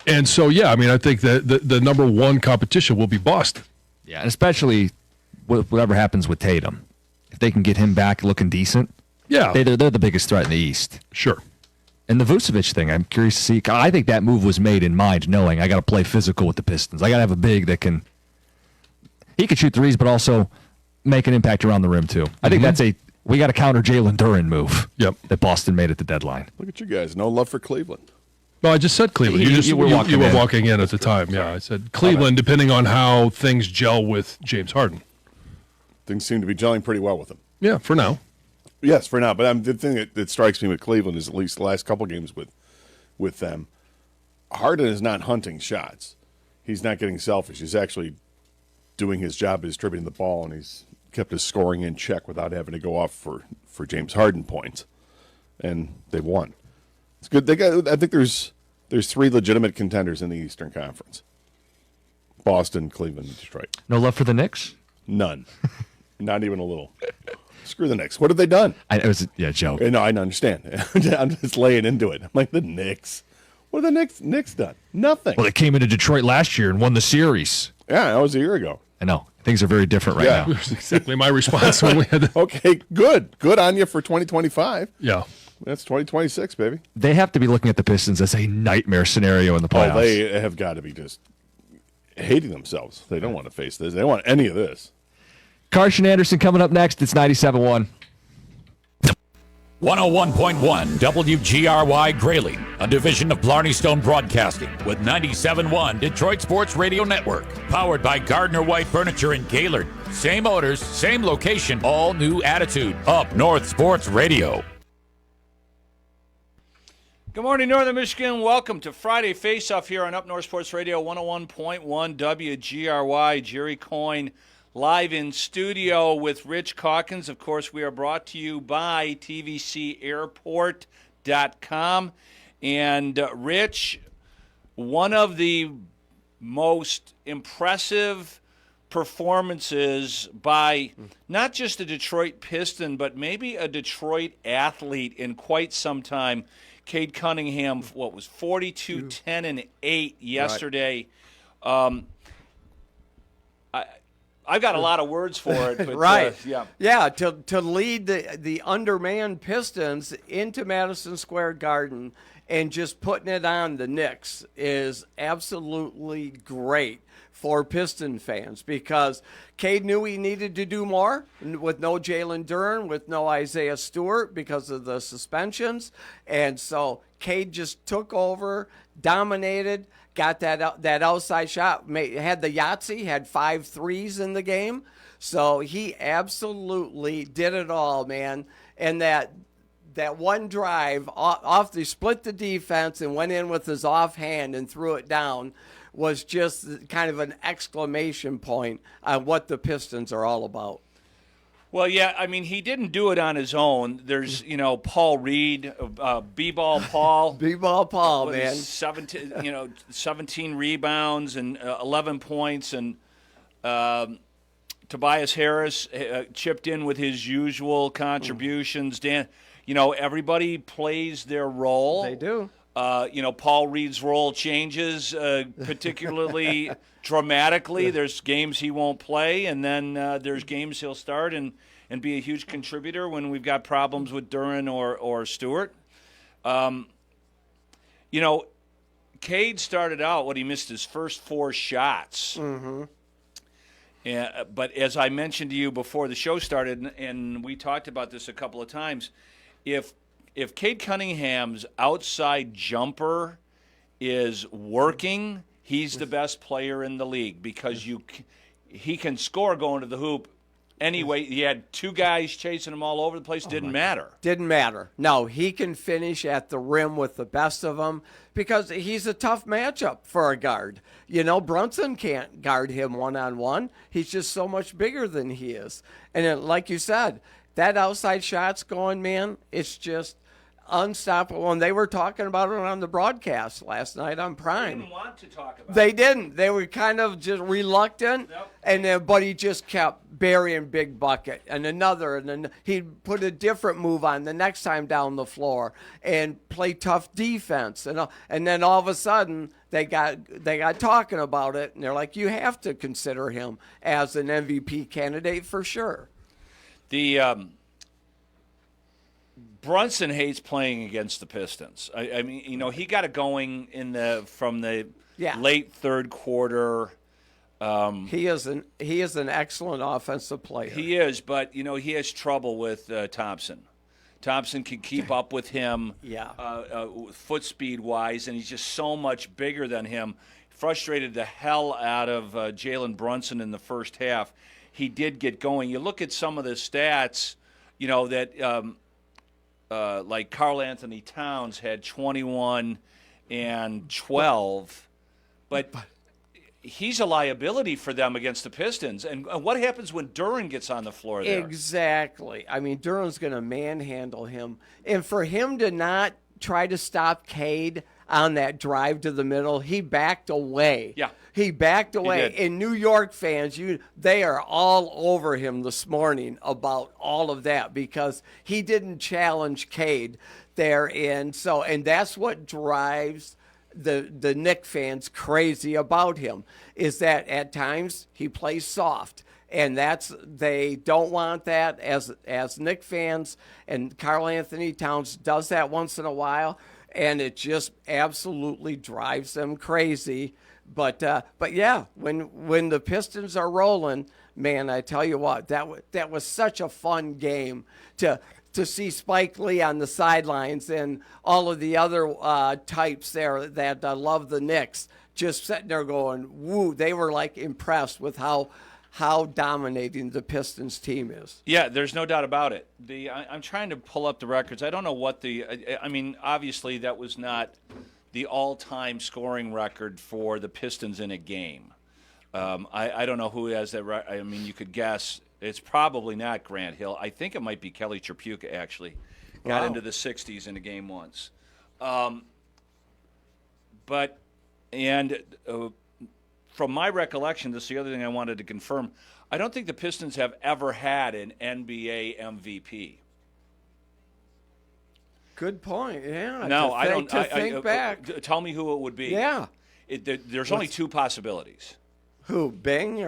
And so, yeah, I mean, I think that the number one competition will be Boston. Yeah, and especially whatever happens with Tatum. If they can get him back looking decent, Yeah, they're the biggest threat in the East. sure. And the Vucevic thing, I'm curious to see. I think that move was made in mind, knowing I got to play physical with the Pistons. I got to have a big that can. He can shoot threes, but also make an impact around the rim too. I think that's we got to counter Jalen Duren move. Yep. That Boston made at the deadline. Look at you guys. No love for Cleveland. No, I just said Cleveland. You were walking in at the time. Yeah, I said Cleveland, depending on how things gel with James Harden. Things seem to be gelling pretty well with him. Yeah, for now. Yes, for now. But the thing that strikes me with Cleveland is at least the last couple games with them, Harden is not hunting shots. He's not getting selfish. He's actually doing his job of distributing the ball, and he's kept his scoring in check without having to go off for James Harden points. And they've won. It's good. I think there's three legitimate contenders in the Eastern Conference: Boston, Cleveland, and Detroit. No love for the Knicks? None. Not even a little. Screw the Knicks. What have they done? It was a joke. No, I understand. I'm just laying into it. I'm like, the Knicks. What have the Knicks done? Nothing. Well, they came into Detroit last year and won the series. Yeah, that was a year ago. I know. Things are very different right now. That's exactly my response when we had the, Okay, good. Good on you for 2025. yeah. That's 2026, baby. They have to be looking at the Pistons as a nightmare scenario in the playoffs. Oh, they have got to be just hating themselves. They don't want to face this. They don't want any of this. Carson Anderson coming up next. It's 97.1. 101.1 WGRY Grayling, a division of Blarney Stone Broadcasting, with 97.1 Detroit Sports Radio Network, powered by Gardner White Furniture in Gaylord. Same owners, same location, all new attitude. Up North Sports Radio. Good morning, Northern Michigan. Welcome to Friday Face-Off here on Up North Sports Radio 101.1 WGRY. Jerry Coyne live in studio with Rich Calkins. Of course, we are brought to you by TVCAirport.com. And Rich, one of the most impressive performances by not just a Detroit Piston, but maybe a Detroit athlete in quite some time. Cade Cunningham, what was 42, 10, and 8 yesterday. Right. I've got a lot of words for it. But, right. Yeah, to lead the undermanned Pistons into Madison Square Garden and just putting it on the Knicks is absolutely great for Piston fans, because Cade knew he needed to do more with no Jalen Duren, with no Isaiah Stewart because of the suspensions. And so Cade just took over, dominated, got that outside shot, had the Yahtzee, had 5 threes in the game. So he absolutely did it all, man. And that one drive off, they split the defense and went in with his offhand and threw it down, was just kind of an exclamation point on what the Pistons are all about. Well, yeah, I mean, he didn't do it on his own. There's, Paul Reed, B-Ball Paul. B-Ball Paul, man. 17 rebounds and 11 points. And Tobias Harris chipped in with his usual contributions. Dan, everybody plays their role. They do. Paul Reed's role changes particularly dramatically. There's games he won't play, and then there's games he'll start and be a huge contributor when we've got problems with Duren or Stewart. Cade started out he missed his first 4 shots. Mm-hmm. But as I mentioned to you before the show started, and we talked about this a couple of times, if Cade Cunningham's outside jumper is working, he's the best player in the league, because he can score going to the hoop anyway. He had 2 guys chasing him all over the place. Didn't matter. Didn't matter. No, he can finish at the rim with the best of them, because he's a tough matchup for a guard. Brunson can't guard him one-on-one. He's just so much bigger than he is. And like you said, that outside shot's going, man, it's just unstoppable. And they were talking about it on the broadcast last night on They Prime. didn't want to talk about They it. didn't. They were kind of just reluctant, Yep. and then but he just kept burying big bucket and another, and then he'd put a different move on the next time down the floor and play tough defense, and then all of a sudden they got talking about it, and they're like, you have to consider him as an MVP candidate for sure. The Brunson hates playing against the Pistons. I mean, he got it going from the late third quarter. He is an excellent offensive player. He is, but he has trouble with Thompson. Thompson can keep up with him, foot speed wise, and he's just so much bigger than him. Frustrated the hell out of Jalen Brunson in the first half. He did get going. You look at some of the stats, that like Karl Anthony Towns had 21 and 12, but he's a liability for them against the Pistons. And what happens when Duren gets on the floor there? Exactly. I mean, Duren's going to manhandle him. And for him to not try to stop Cade on that drive to the middle, he backed away. Yeah. He backed away. did. And New York fans, they are all over him this morning about all of that because he didn't challenge Cade there. And that's what drives the Knick fans crazy about him, is that at times he plays soft, and they don't want that as Knick fans, and Karl Anthony Towns does that once in a while, and it just absolutely drives them crazy. But yeah, when the Pistons are rolling, man, I tell you what, that was such a fun game to see Spike Lee on the sidelines and all of the other types there that love the Knicks just sitting there going, woo. They were like impressed with how dominating the Pistons team is. Yeah, there's no doubt about it. I'm trying to pull up the records. I don't know what I mean, obviously that was not the all-time scoring record for the Pistons in a game. I don't know who has that. I mean, you could guess. It's probably not Grant Hill. I think it might be Kelly Tripucka, actually. Got into the 60s in a game once. From my recollection, this is the other thing I wanted to confirm, I don't think the Pistons have ever had an NBA MVP. Good point. Yeah. No, I don't. Think back. Tell me who it would be. Yeah. There's only two possibilities. Who, Bing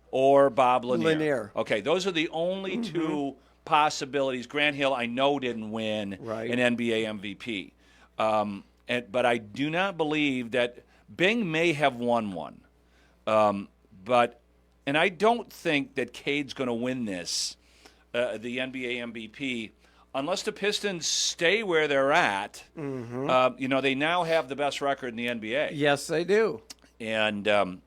or Bob Lanier? Lanier. Okay, those are the only two possibilities. Grant Hill, I know, didn't win an NBA MVP. But I do not believe that Bing may have won one. And I don't think that Cade's going to win this, the NBA MVP, unless the Pistons stay where they're at. They now have the best record in the NBA. Yes, they do. And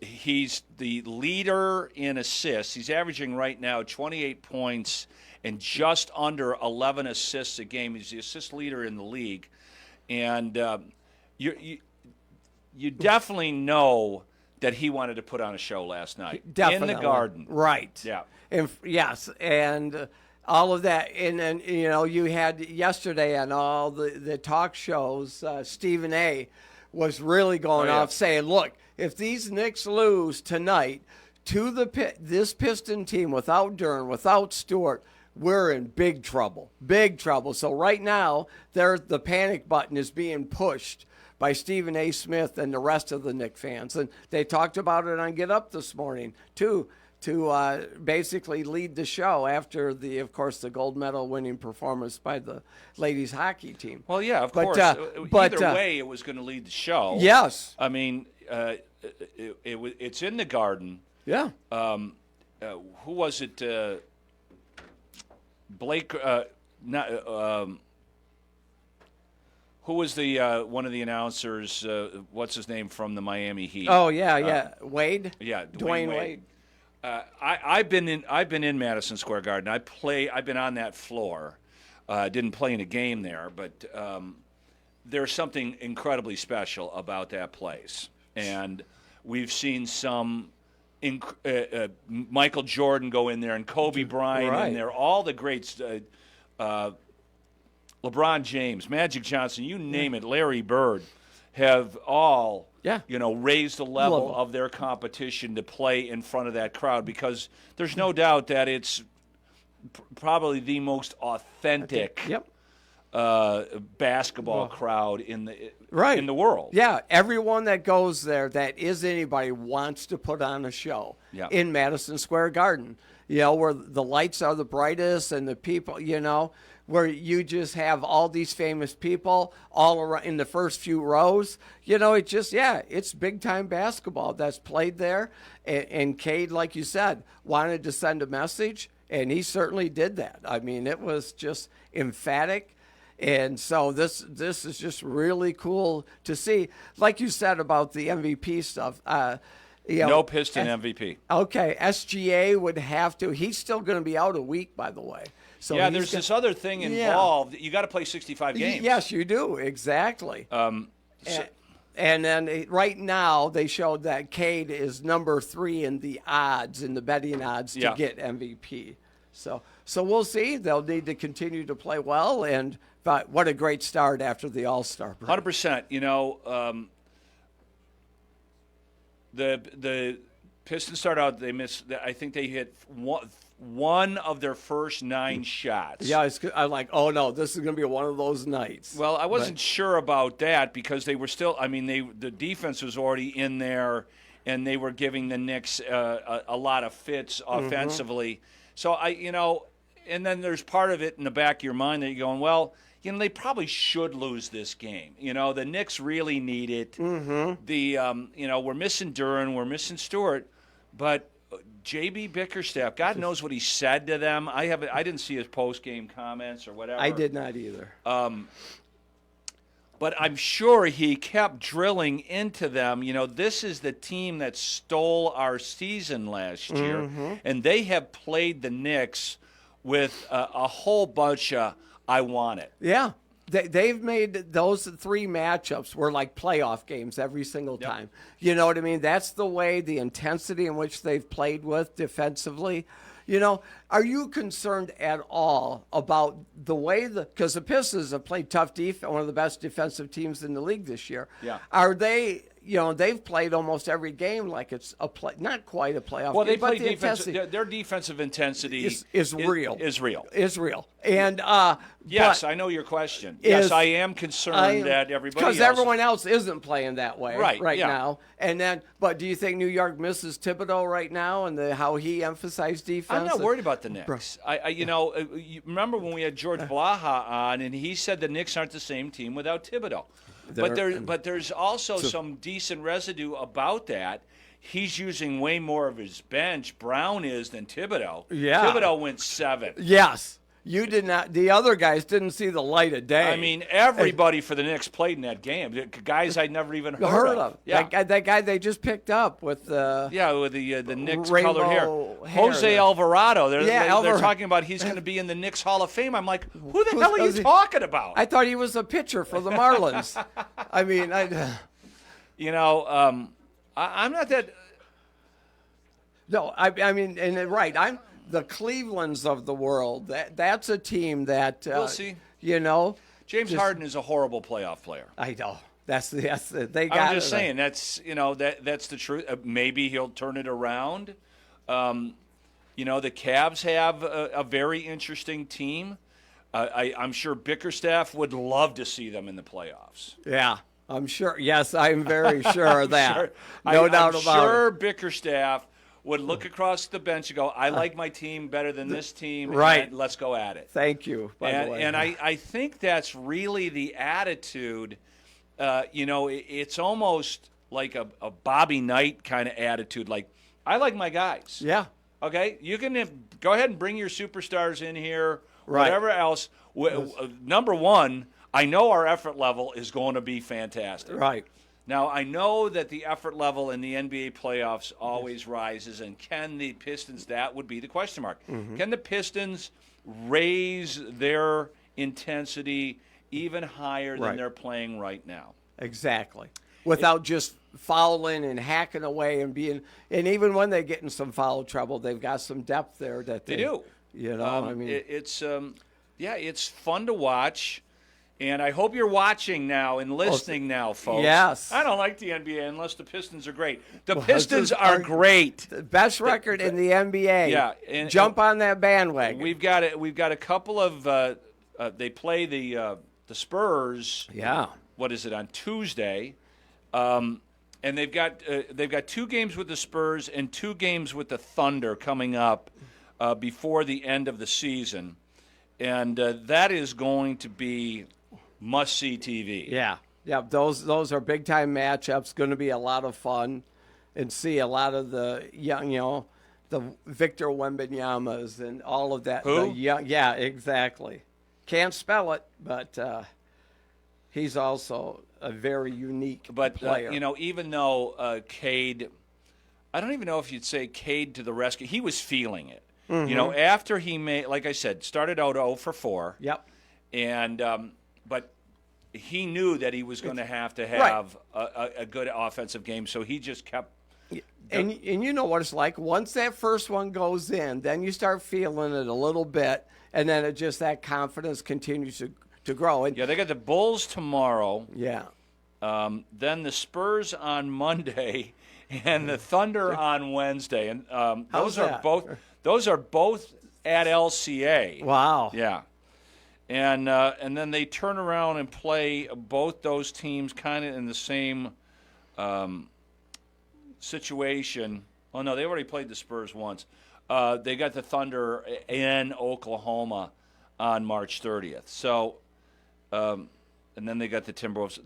he's the leader in assists. He's averaging right now 28 points and just under 11 assists a game. He's the assist leader in the league. And you definitely know that he wanted to put on a show last night. Definitely. In the Garden. Right. Yeah. And yes, and all of that. And then, you had yesterday on all the talk shows, Stephen A. was really going off saying, look, if these Knicks lose tonight to this Piston team without Duren, without Stewart, we're in big trouble. Big trouble. So right now, the panic button is being pushed by Stephen A. Smith and the rest of the Knick fans. And they talked about it on Get Up this morning, too, to basically lead the show after of course, the gold medal winning performance by the ladies hockey team. Well, yeah, of course. Either way, it was going to lead the show. Yes. I mean, it's in the Garden. Yeah. Who was it? Blake. Who was the one of the announcers? What's his name from the Miami Heat? Oh yeah. Wade. Yeah, Dwayne Wade. I've been in Madison Square Garden. I've been on that floor. Didn't play in a game there, but there's something incredibly special about that place. And we've seen some Michael Jordan go in there and Kobe Bryant in there. All the greats. LeBron James, Magic Johnson, you name it, Larry Bird, have all raised the level of their competition to play in front of that crowd, because there's no doubt that it's probably the most authentic basketball crowd in the world. Yeah, everyone that goes there that is anybody wants to put on a show in Madison Square Garden. Where the lights are the brightest and the people, where you just have all these famous people all around in the first few rows. It's big time basketball that's played there. And Cade, like you said, wanted to send a message, and he certainly did that. I mean, it was just emphatic. And so this is just really cool to see. Like you said about the MVP stuff. No Piston MVP. Okay, SGA would have to. He's still going to be out a week, by the way. So there's this other thing involved. You got to play 65 games. Yes, you do. Exactly. And then right now they showed that Cade is number 3 in the odds, in the betting odds to get MVP. So we'll see. They'll need to continue to play well, but what a great start after the All-Star break. 100%. The Pistons start out. They missed. I think they hit one of their first 9 shots. Yeah, I'm like, oh no, this is going to be one of those nights. Well, I wasn't sure about that, because they were still. I mean, the defense was already in there, and they were giving the Knicks a lot of fits offensively. So and then there's part of it in the back of your mind that you're going, well, they probably should lose this game. The Knicks really need it. We're missing Duren, we're missing Stewart, but J.B. Bickerstaff, God knows what he said to them. I didn't see his post-game comments or whatever. I did not either. But I'm sure he kept drilling into them. This is the team that stole our season last year, and they have played the Knicks with a whole bunch of I want it. Yeah. They've made those 3 matchups were like playoff games every single time. You know what I mean? That's the way, the intensity in which they've played with defensively. Are you concerned at all about the way because the Pistons have played tough defense, one of the best defensive teams in the league this year. Yeah. Are they, they've played almost every game like it's not quite a playoff well, game. Well, they play defense. Their defensive intensity is real. Is real. Is real. And yes, I know your question. Yes, I am concerned that everybody else, because everyone else isn't playing that way right yeah. now. And then, but do you think New York misses Thibodeau right now and how he emphasized defense? I'm not worried about the Knicks. You remember when we had George Blaha on, and he said the Knicks aren't the same team without Thibodeau. But there's also some decent residue about that. He's using way more of his bench, Brown is, than Thibodeau. Yeah. Thibodeau went 7. Yes. You did not. The other guys didn't see the light of day. I mean, everybody for the Knicks played in that game. Guys I'd never even heard of. Yeah. That guy they just picked up with the the Knicks colored hair. Jose Alvarado. They're talking about he's going to be in the Knicks Hall of Fame. I'm like, who the hell are you talking about? I thought he was a pitcher for the Marlins. I mean, I'm not that. No, I mean, and right, I'm the Clevelands of the world. That's a team that we'll see. James Harden is a horrible playoff player. I know. They got. I'm just saying that's that's the truth. Maybe he'll turn it around. The Cavs have a very interesting team. I'm sure Bickerstaff would love to see them in the playoffs. Yeah, I'm sure. Yes, I'm very sure of that. No doubt about it. I'm sure Bickerstaff would look across the bench and go, I like my team better than this team, right? And let's go at it. Thank you, by the way. And I think that's really the attitude. It's almost like a Bobby Knight kind of attitude. Like, I like my guys. Yeah. Okay? You can go ahead and bring your superstars in here, right. Whatever else. Number one, I know our effort level is going to be fantastic. Right. Now, I know that the effort level in the NBA playoffs always rises, and can the Pistons, that would be the question mark. Mm-hmm. Can the Pistons raise their intensity even higher than they're playing right now? Exactly. Without just fouling and hacking away and even when they get in some foul trouble, they've got some depth there that they do. I mean, it's fun to watch. And I hope you're watching now and listening now, folks. Yes. I don't like the NBA unless the Pistons are great. The Pistons are great. The best record in the NBA. Yeah, and- Jump on that bandwagon. We've got a couple of. They play the Spurs. Yeah. What is it on Tuesday? And they've got 2 games with the Spurs and 2 games with the Thunder coming up before the end of the season, and that is going to be must-see TV. Yeah. Yeah, those are big-time matchups. Going to be a lot of fun, and see a lot of the young, the Victor Wembanyama's and all of that. Who? The young, yeah, exactly. Can't spell it, but he's also a very unique player. Even though Cade, I don't even know if you'd say Cade to the rescue. He was feeling it. After he made, like I said, started out 0 for 4. Yep. And but he knew that he was going to have Right. a good offensive game, so he just kept. And you know what it's like. Once that first one goes in, then you start feeling it a little bit, and then that confidence continues to grow. And Yeah, they got the Bulls tomorrow. yeah. Then the Spurs on Monday, and the Thunder on Wednesday, and How's that? those are both at LCA. Wow. Yeah, and then they turn around and play both those teams kind of in the same situation. Oh no, they already played the Spurs once. They got the Thunder in Oklahoma on March 30th. So. And then they got the Timberwolves.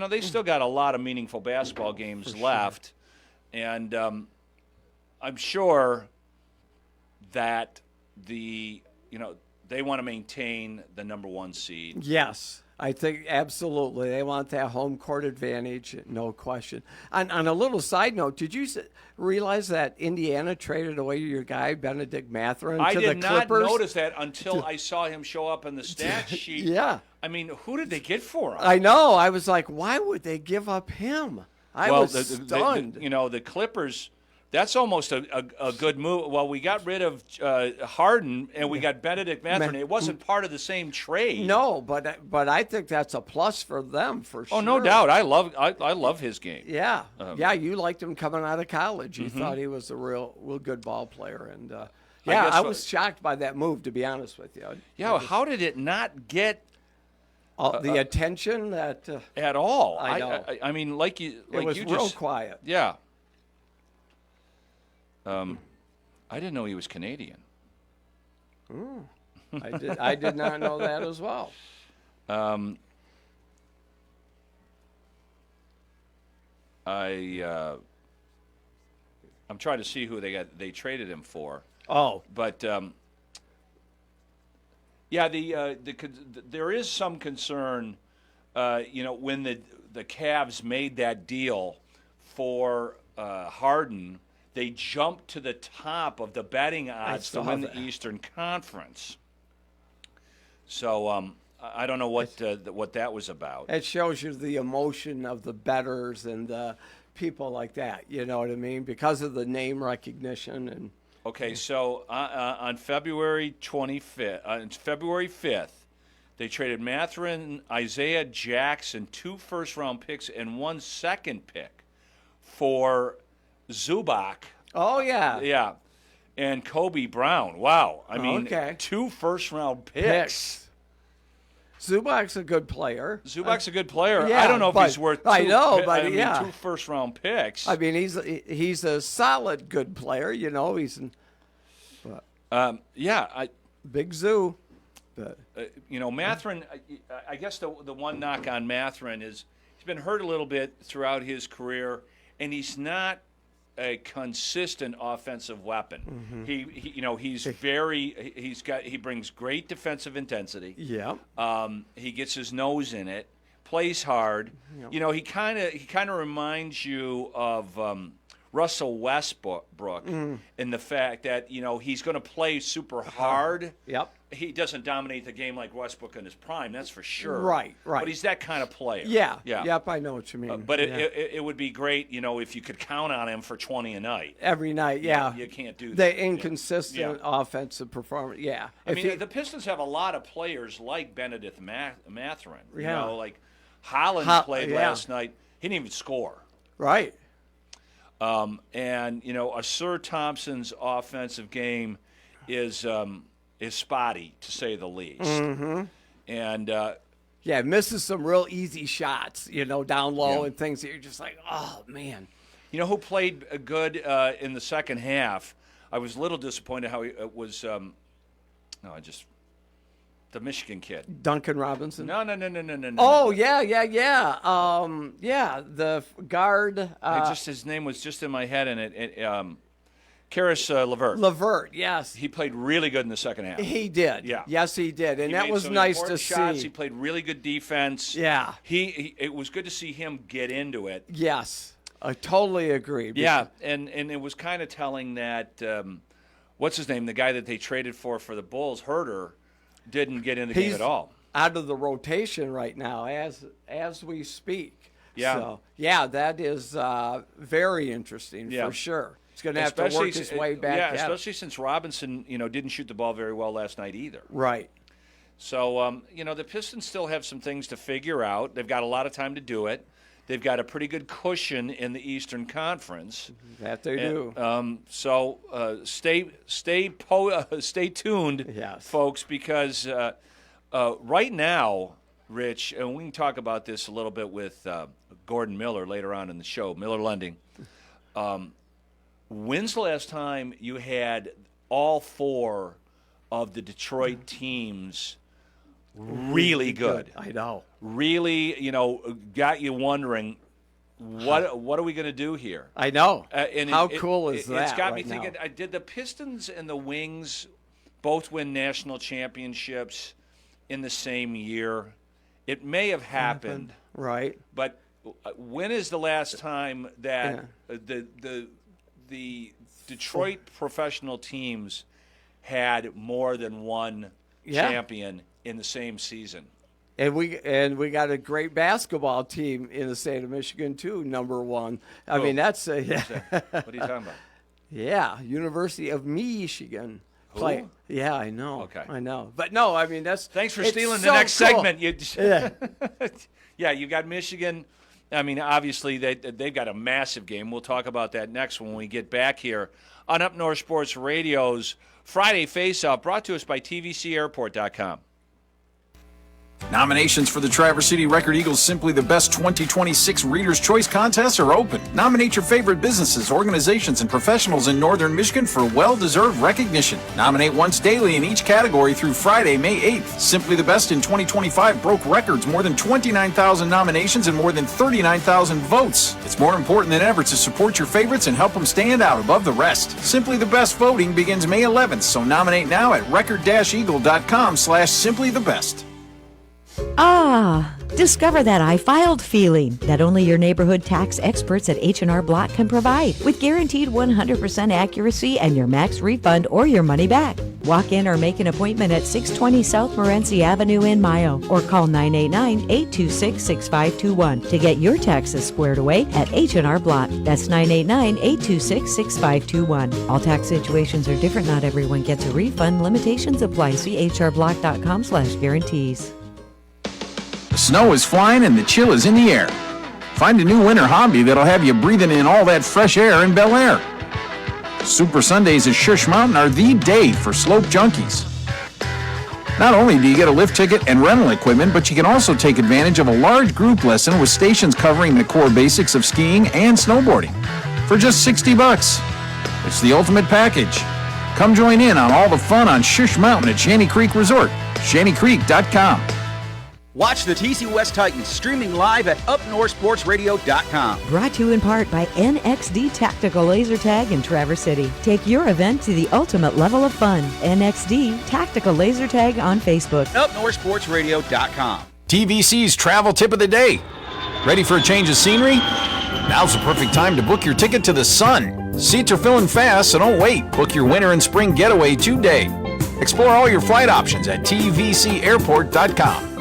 They still got a lot of meaningful basketball games left, and I'm sure that they want to maintain the number 1 seed. Yes, I think absolutely. They want that home court advantage, no question. On a little side note, did you realize that Indiana traded away your guy, Benedict Mathurin, I to did the not Clippers? notice that until I saw him show up in the stat sheet. Yeah. I mean, who did they get for him? I know. I was like, why would they give up him? I was stunned. The Clippers. That's almost a good move. Well, we got rid of Harden and we got Benedict Mathurin. It wasn't part of the same trade. No, but I think that's a plus for them for sure. Oh, no doubt. I love his game. Yeah, you liked him coming out of college. You thought he was a real good ball player, and I was shocked by that move, to be honest with you. Yeah, how did it not get the attention that at all? I know. I mean, it was real quiet. Yeah. I didn't know he was Canadian. I did not know that as well. I'm trying to see who they traded him for. Oh, But there is some concern. When the Cavs made that deal for Harden, they jumped to the top of the betting odds to saw win that. the Eastern Conference. So I don't know what that was about. it shows you the emotion of the bettors and the people like that. You know what I mean? Because of the name recognition and. Okay, so on February 5th, they traded Mathurin, Isaiah Jackson, 2 first-round picks, and 1 second pick for Zubac. Oh yeah. Yeah, and Kobe Brown. Wow, I mean, Okay. 2 first-round picks. Zubac's a good player. Zubac's a good player. Yeah, I don't know if but- he's worth. I know, pi- but I mean, yeah. 2 first-round picks. I mean, he's a solid good player. He's Big Zoo. But Mathurin, I guess the one knock on Mathurin is he's been hurt a little bit throughout his career, and he's not a consistent offensive weapon. Mm-hmm. He brings great defensive intensity. yeah. He gets his nose in it, plays hard. Yep. He kind of reminds you of Russell Westbrook in the fact that he's going to play super hard. Yep. he doesn't dominate the game like Westbrook in his prime, that's for sure. Right. But he's that kind of player. Yeah. Yeah. Yep, I know what you mean. But it would be great, if you could count on him for 20 a night. Every night, yeah. You can't do that. The inconsistent offensive performance, yeah. I mean, the Pistons have a lot of players like Benedict Mathurin. Yeah. Like Holland played last night. He didn't even score. Right. And Sir Thompson's offensive game is spotty, to say the least. Mm-hmm. And misses some real easy shots, down low and things that you're just like, oh man. You know who played good in the second half? I was a little disappointed how it was. The Michigan kid. Duncan Robinson. No. Oh yeah. The guard. His name was just in my head, and Karis LeVert. LeVert, yes. He played really good in the second half. He did. Yeah. Yes, he did, and He that made was some nice to important shots. see. He played really good defense. Yeah. It was good to see him get into it. Yes, I totally agree. Yeah, and it was kind of telling that what's his name, the guy that they traded for the Bulls, Herter, didn't get in the game at all. Out of the rotation right now, as we speak. Yeah. So, that is very interesting for sure. He's going to have to work his way back. Yeah, especially since Robinson, didn't shoot the ball very well last night either. Right. So, the Pistons still have some things to figure out. They've got a lot of time to do it. They've got a pretty good cushion in the Eastern Conference. That they do. So stay tuned, folks, because right now, Rich, and we can talk about this a little bit with Gordon Miller later on in the show, Miller Lending. When's the last time you had all four of the Detroit teams really good? I know. Really, got you wondering, what are we going to do here? I know. And how cool is that? It's got me right thinking, now? did the Pistons and the Wings both win national championships in the same year? It may have happened. Right. But when is the last time that the Detroit professional teams had more than one champion in the same season? And we got a great basketball team in the state of Michigan too, number one. I mean, that's What are you talking about? Yeah, University of Michigan. Who? Yeah, I know. Okay. I know. But no, I mean that's. Thanks for it's stealing so the next cool. segment. Yeah, you got Michigan. I mean, obviously they've got a massive game. We'll talk about that next when we get back here on Up North Sports Radio's Friday Face-Off, brought to us by TVCAirport.com. Nominations for the Traverse City Record Eagles Simply the Best 2026 Reader's Choice Contests are open. Nominate your favorite businesses, organizations, and professionals in Northern Michigan for well-deserved recognition. Nominate once daily in each category through Friday, May 8th. Simply the Best in 2025 broke records, more than 29,000 nominations and more than 39,000 votes. It's more important than ever to support your favorites and help them stand out above the rest. Simply the Best voting begins May 11th, so nominate now at record-eagle.com/simplythebest. Discover that I filed feeling that only your neighborhood tax experts at H&R Block can provide, with guaranteed 100% accuracy and your max refund or your money back. Walk in or make an appointment at 620 South Morenci Avenue in Mayo, or call 989-826-6521 to get your taxes squared away at H&R Block. That's 989-826-6521. All tax situations are different. Not everyone gets a refund. Limitations apply. See hrblock.com/guarantees. The snow is flying and the chill is in the air. Find a new winter hobby that'll have you breathing in all that fresh air in Bel Air. Super Sundays at Shush Mountain are the day for slope junkies. Not only do you get a lift ticket and rental equipment, but you can also take advantage of a large group lesson with stations covering the core basics of skiing and snowboarding for just $60. It's the ultimate package. Come join in on all the fun on Shush Mountain at Shanty Creek Resort, shantycreek.com. Watch the TC West Titans streaming live at upnorthsportsradio.com. Brought to you in part by NXD Tactical Laser Tag in Traverse City. Take your event to the ultimate level of fun. NXD Tactical Laser Tag on Facebook. upnorthsportsradio.com. TVC's travel tip of the day. Ready for a change of scenery? Now's the perfect time to book your ticket to the sun. Seats are filling fast, so don't wait. Book your winter and spring getaway today. Explore all your flight options at tvcairport.com.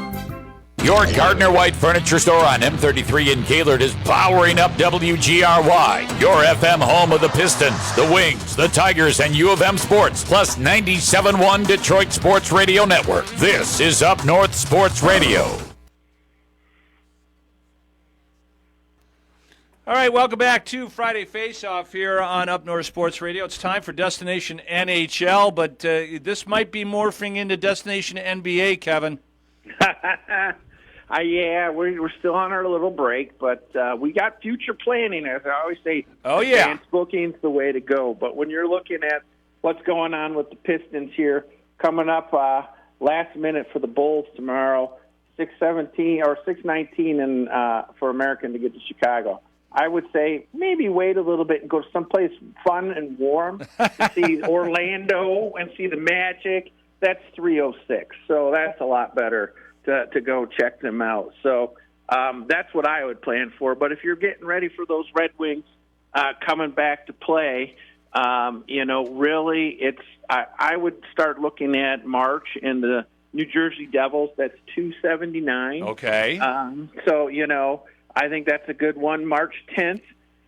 Your Gardner White Furniture Store on M33 in Gaylord is powering up WGRY, your FM home of the Pistons, the Wings, the Tigers, and U of M Sports, plus 97.1 Detroit Sports Radio Network. This is Up North Sports Radio. All right, welcome back to Friday Face-Off here on Up North Sports Radio. It's time for Destination NHL, but this might be morphing into Destination NBA, Kevin. Yeah, we're still on our little break, but we got future planning, as I always say. Oh, yeah. Advanced booking's the way to go. But when you're looking at what's going on with the Pistons here, coming up last minute for the Bulls tomorrow, 6:17 or 6:19, and for American to get to Chicago. I would say maybe wait a little bit and go to someplace fun and warm. See Orlando and see the Magic. That's 306, so that's a lot better to go check them out. So that's what I would plan for. But if you're getting ready for those Red Wings coming back to play, really it's I would start looking at March and the New Jersey Devils. That's 279. Okay. So, I think that's a good one. March 10th,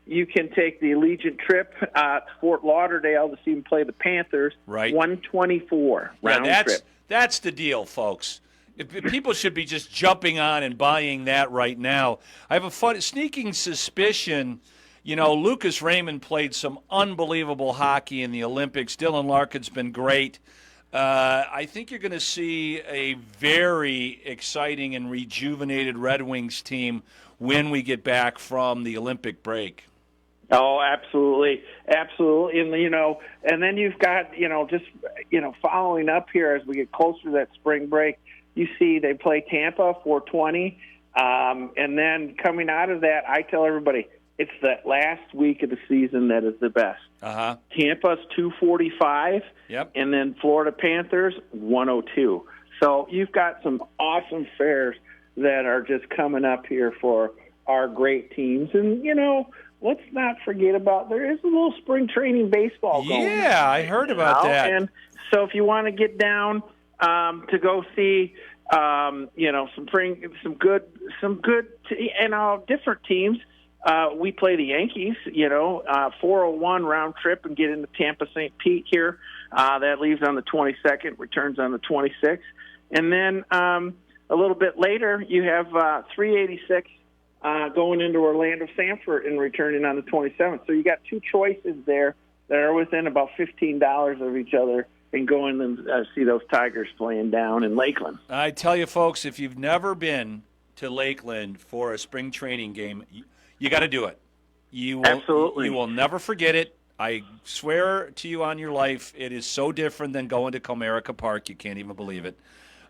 you can take the Allegiant trip to Fort Lauderdale to see them play the Panthers. Right. 124 round trip. That's the deal, folks. People should be just jumping on and buying that right now. I have a sneaking suspicion, Lucas Raymond played some unbelievable hockey in the Olympics. Dylan Larkin's been great. I think you're going to see a very exciting and rejuvenated Red Wings team when we get back from the Olympic break. Oh, absolutely. Absolutely. And then you've got, following up here as we get closer to that spring break, you see they play Tampa 420. And then coming out of that, I tell everybody, it's that last week of the season that is the best. Uh-huh. Tampa's 245. Yep. And then Florida Panthers 102. So you've got some awesome fares that are just coming up here for our great teams. And, let's not forget about there is a little spring training baseball going on. Yeah, I heard about that. And so if you want to get down to go see, some good different teams, we play the Yankees, 401 round trip and get into Tampa St. Pete here. That leaves on the 22nd, returns on the 26th. And then a little bit later, you have 386 going into Orlando Sanford and returning on the 27th. So you got two choices there that are within about $15 of each other and going and see those Tigers playing down in Lakeland. I tell you, folks, if you've never been to Lakeland for a spring training game, you got to do it. Absolutely. You will never forget it. I swear to you on your life, it is so different than going to Comerica Park. You can't even believe it.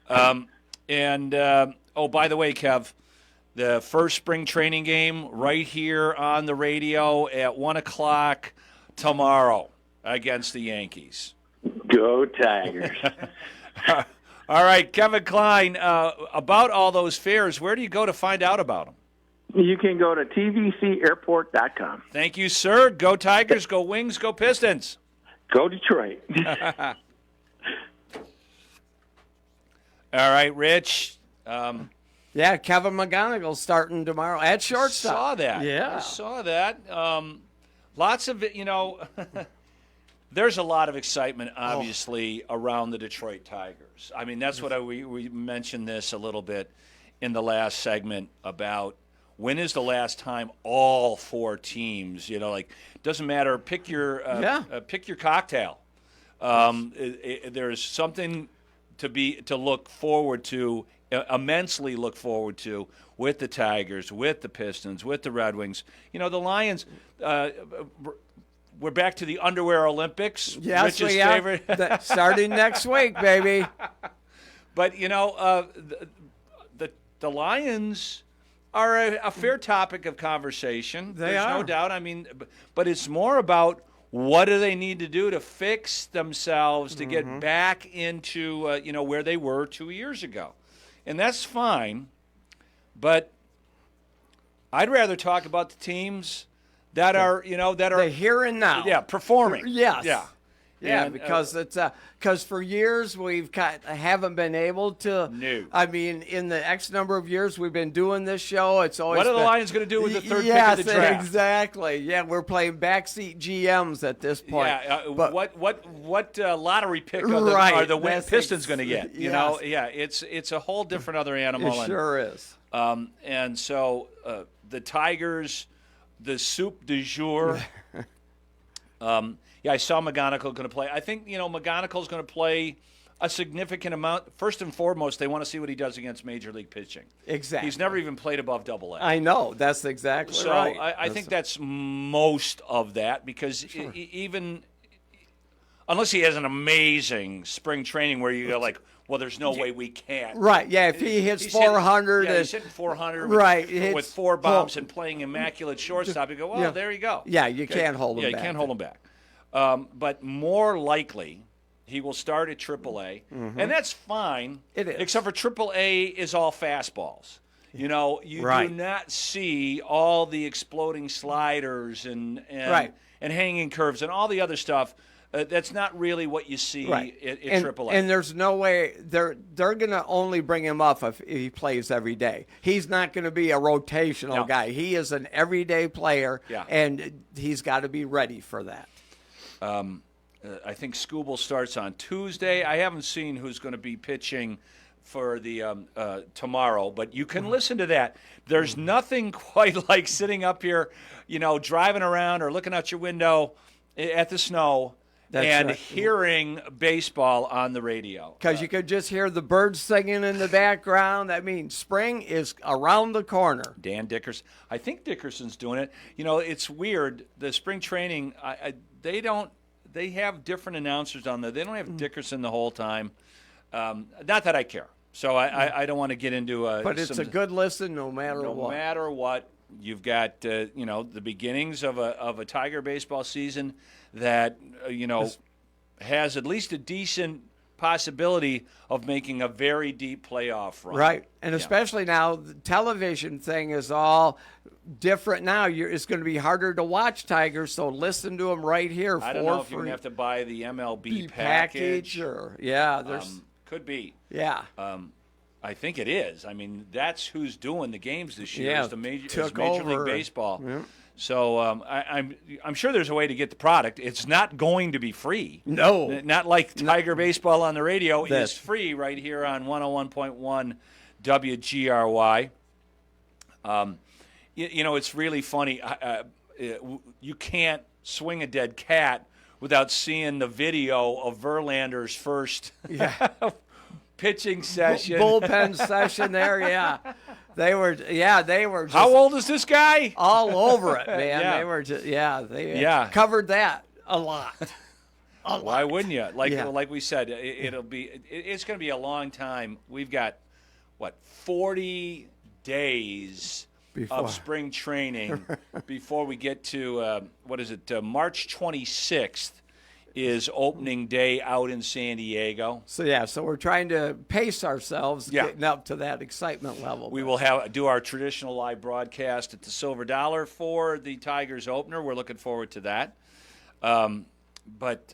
By the way, Kev, the first spring training game right here on the radio at 1 o'clock tomorrow against the Yankees. Go Tigers. All right, Kevin Klein, about all those fares, where do you go to find out about them? You can go to tvcairport.com. Thank you, sir. Go Tigers, go Wings, go Pistons. Go Detroit. All right, Rich. Kevin McGonigal's starting tomorrow at shortstop. Saw that. Yeah. I saw that. Lots of, there's a lot of excitement, obviously, around the Detroit Tigers. I mean, that's what we mentioned this a little bit in the last segment about when is the last time all four teams, it doesn't matter, pick your cocktail. There's something to look forward to, immensely look forward to with the Tigers, with the Pistons, with the Red Wings. The Lions, we're back to the underwear Olympics. Yes, Rich's favorite. Starting next week, baby. But, the Lions are a fair topic of conversation. There's no doubt. I mean, but it's more about what do they need to do to fix themselves to get back into, where they were 2 years ago. And that's fine, but I'd rather talk about the teams that are, the here and now. Yeah, performing. Yes. Yeah. Yeah, And, because because for years haven't been able to. No. I mean, in the X number of years we've been doing this show, it's always. What are the been, Lions going to do with the third yes, pick of the draft? Exactly. Yeah, we're playing backseat GMs at this point. Yeah, but, what lottery pick are the Pistons going to get? You yes. know, yeah, it's a whole different other animal. It sure is. And so the Tigers, the soup du jour. Yeah, I saw McGonigal going to play. I think McGonigal's going to play a significant amount. First and foremost, they want to see what he does against Major League pitching. Exactly. He's never even played above Double-A. I know. That's exactly so right. I think that's most of that because even unless he has an amazing spring training where you go like, well, there's no way we can't. Right, yeah, if he hits 400. He's hitting 400 with 4 bombs and playing immaculate shortstop. You go, well, there you go. Yeah, you can't hold him back. Yeah, you can't hold him back. But more likely, he will start at AAA, and that's fine. It is. Except for AAA is all fastballs. You do not see all the exploding sliders and hanging curves and all the other stuff. That's not really what you see at AAA. And there's no way they're going to only bring him up if he plays every day. He's not going to be a rotational guy. He is an everyday player, and he's got to be ready for that. I think Skubal starts on Tuesday. I haven't seen who's going to be pitching for the tomorrow, but you can listen to that. There's nothing quite like sitting up here, driving around or looking out your window at the snow. Hearing baseball on the radio. Because you could just hear the birds singing in the background. That means spring is around the corner. Dan Dickerson. I think Dickerson's doing it. It's weird. The spring training, they have different announcers on there. They don't have Dickerson the whole time. Not that I care. So I don't want to get into but it's a good listen no matter what. No matter what. You've got, the beginnings of a Tiger baseball season that, has at least a decent possibility of making a very deep playoff run. Right. And especially now, the television thing is all different now. It's going to be harder to watch Tigers, so listen to them right here. I don't know if you're going to have to buy the MLB package. There's could be. Yeah. I think it is. I mean, that's who's doing the games this year. Yeah, is Major over. League Baseball. Yeah. So I'm sure there's a way to get the product. It's not going to be free. No, not like Tiger Baseball on the radio. It is free right here on 101.1 WGRY. It's really funny. You can't swing a dead cat without seeing the video of Verlander's first pitching session. Bullpen session there, yeah. They were just how old is this guy? All over it, man. They were just, they covered that a lot. Why wouldn't you? Like we said, it's going to be a long time. We've got, 40 days of spring training before we get to, March 26th. Is opening day out in San Diego. So we're trying to pace ourselves getting up to that excitement level. We will do our traditional live broadcast at the Silver Dollar for the Tigers opener. We're looking forward to that. But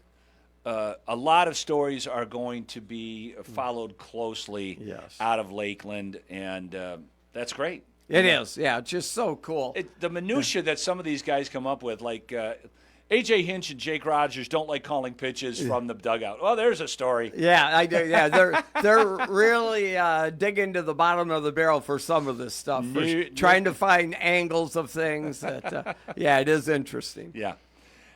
a lot of stories are going to be followed closely out of Lakeland, and that's great. It is, it's just so cool. The minutia that some of these guys come up with, like A.J. Hinch and Jake Rogers don't like calling pitches from the dugout. Well, there's a story. Yeah, I do. Yeah, they're really digging to the bottom of the barrel for some of this stuff, trying to find angles of things. That it is interesting. Yeah.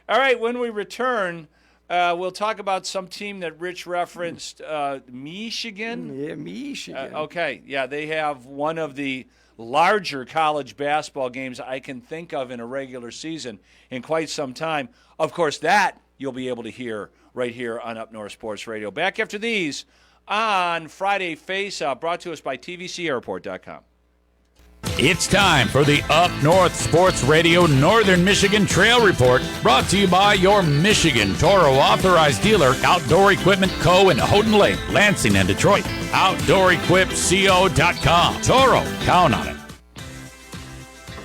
All right, when we return, we'll talk about some team that Rich referenced, Michigan. Yeah, Michigan. Okay, they have one of the larger college basketball games I can think of in a regular season in quite some time. Of course, that you'll be able to hear right here on Up North Sports Radio. Back after these on Friday Face-Off, brought to us by TVCAirport.com. It's time for the Up North Sports Radio Northern Michigan Trail Report, brought to you by your Michigan Toro authorized dealer, Outdoor Equipment Co. in Houghton Lake, Lansing, and Detroit. OutdoorEquipCO.com. Toro, count on it.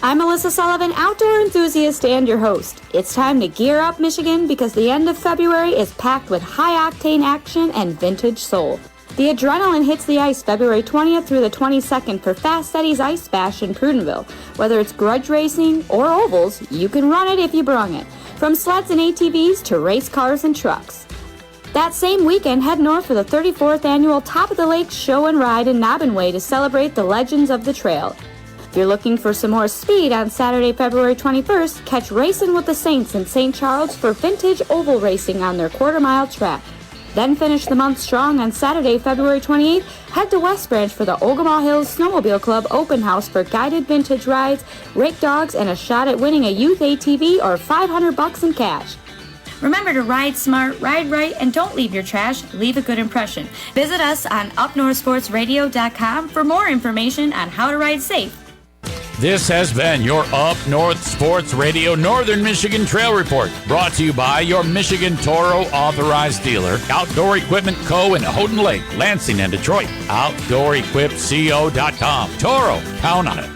I'm Melissa Sullivan, outdoor enthusiast and your host. It's time to gear up, Michigan, because the end of February is packed with high-octane action and vintage soul. The adrenaline hits the ice February 20th through the 22nd for Fast Eddie's Ice Bash in Prudenville. Whether it's grudge racing or ovals, you can run it if you brung it. From sleds and ATVs to race cars and trucks. That same weekend, head north for the 34th annual Top of the Lake Show and Ride in Nobbinway to celebrate the legends of the trail. If you're looking for some more speed on Saturday, February 21st, catch Racing with the Saints in St. Charles for vintage oval racing on their quarter-mile track. Then finish the month strong on Saturday, February 28th. Head to West Branch for the Ogemaw Hills Snowmobile Club open house for guided vintage rides, rake dogs, and a shot at winning a youth ATV or $500 in cash. Remember to ride smart, ride right, and don't leave your trash. Leave a good impression. Visit us on upnorthsportsradio.com for more information on how to ride safe. This has been your Up North Sports Radio Northern Michigan Trail Report, brought to you by your Michigan Toro authorized dealer, Outdoor Equipment Co. in Houghton Lake, Lansing, and Detroit. OutdoorEquipCo.com. Toro, count on it.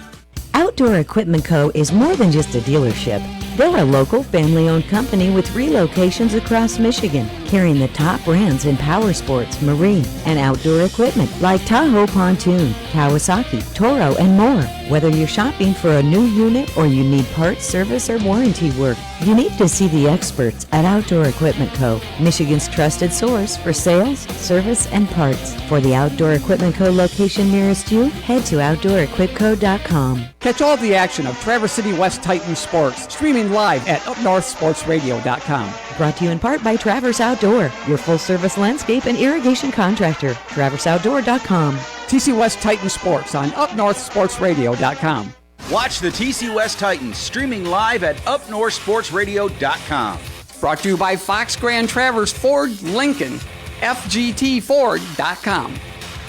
Outdoor Equipment Co. is more than just a dealership. They're a local family-owned company with 3 locations across Michigan, carrying the top brands in power sports, marine, and outdoor equipment like Tahoe Pontoon, Kawasaki, Toro, and more. Whether you're shopping for a new unit or you need parts, service, or warranty work, you need to see the experts at Outdoor Equipment Co., Michigan's trusted source for sales, service, and parts. For the Outdoor Equipment Co. location nearest you, head to OutdoorEquipCo.com. Catch all the action of Traverse City West Titans sports, streaming live at UpNorthSportsRadio.com. Brought to you in part by Traverse Outdoor, your full-service landscape and irrigation contractor. TraverseOutdoor.com. TC West Titans sports on UpNorthSportsRadio.com. Watch the TC West Titans streaming live at UpNorthSportsRadio.com. Brought to you by Fox Grand Traverse Ford Lincoln, FGTFord.com.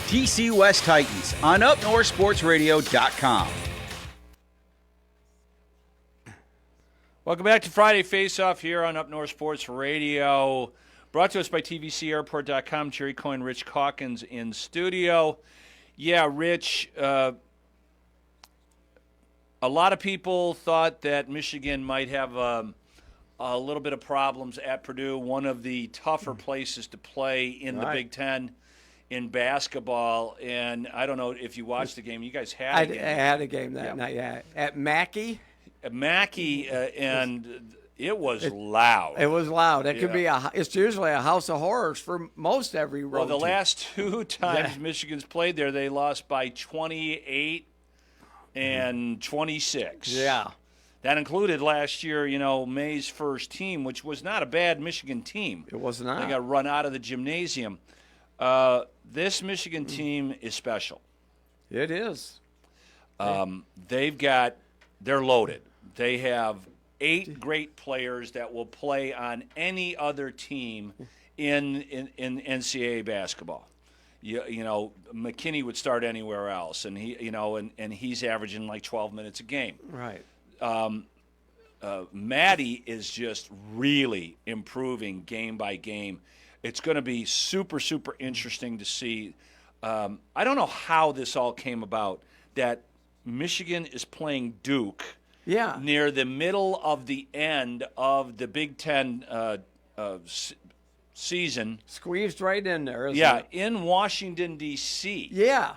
TC West Titans on UpNorthSportsRadio.com. Welcome back to Friday Face-Off here on Up North Sports Radio. Brought to us by TVCAirport.com. Jerry Coyne, Rich Calkins in studio. Yeah, Rich, a lot of people thought that Michigan might have a little bit of problems at Purdue, one of the tougher places to play in the Big Ten in basketball. And I don't know if you watched the game. You guys had a game. I had a game that night, yeah. At Mackey. And it was loud. It was loud. It could be it's usually a house of horrors for most every road. Well, the team. last 2 times Michigan's played there, they lost by 28 and 26. Yeah. That included last year, May's first team, which was not a bad Michigan team. It was not. They got run out of the gymnasium. This Michigan team is special. It is. They're loaded. They have 8 great players that will play on any other team in NCAA basketball. McKinney would start anywhere else, and he's averaging like 12 minutes a game. Right. Maddie is just really improving game by game. It's going to be super, super interesting to see. I don't know how this all came about, that Michigan is playing Duke near the middle of the end of the Big Ten season. Squeezed right in there, isn't it? In Washington, D.C. Yeah,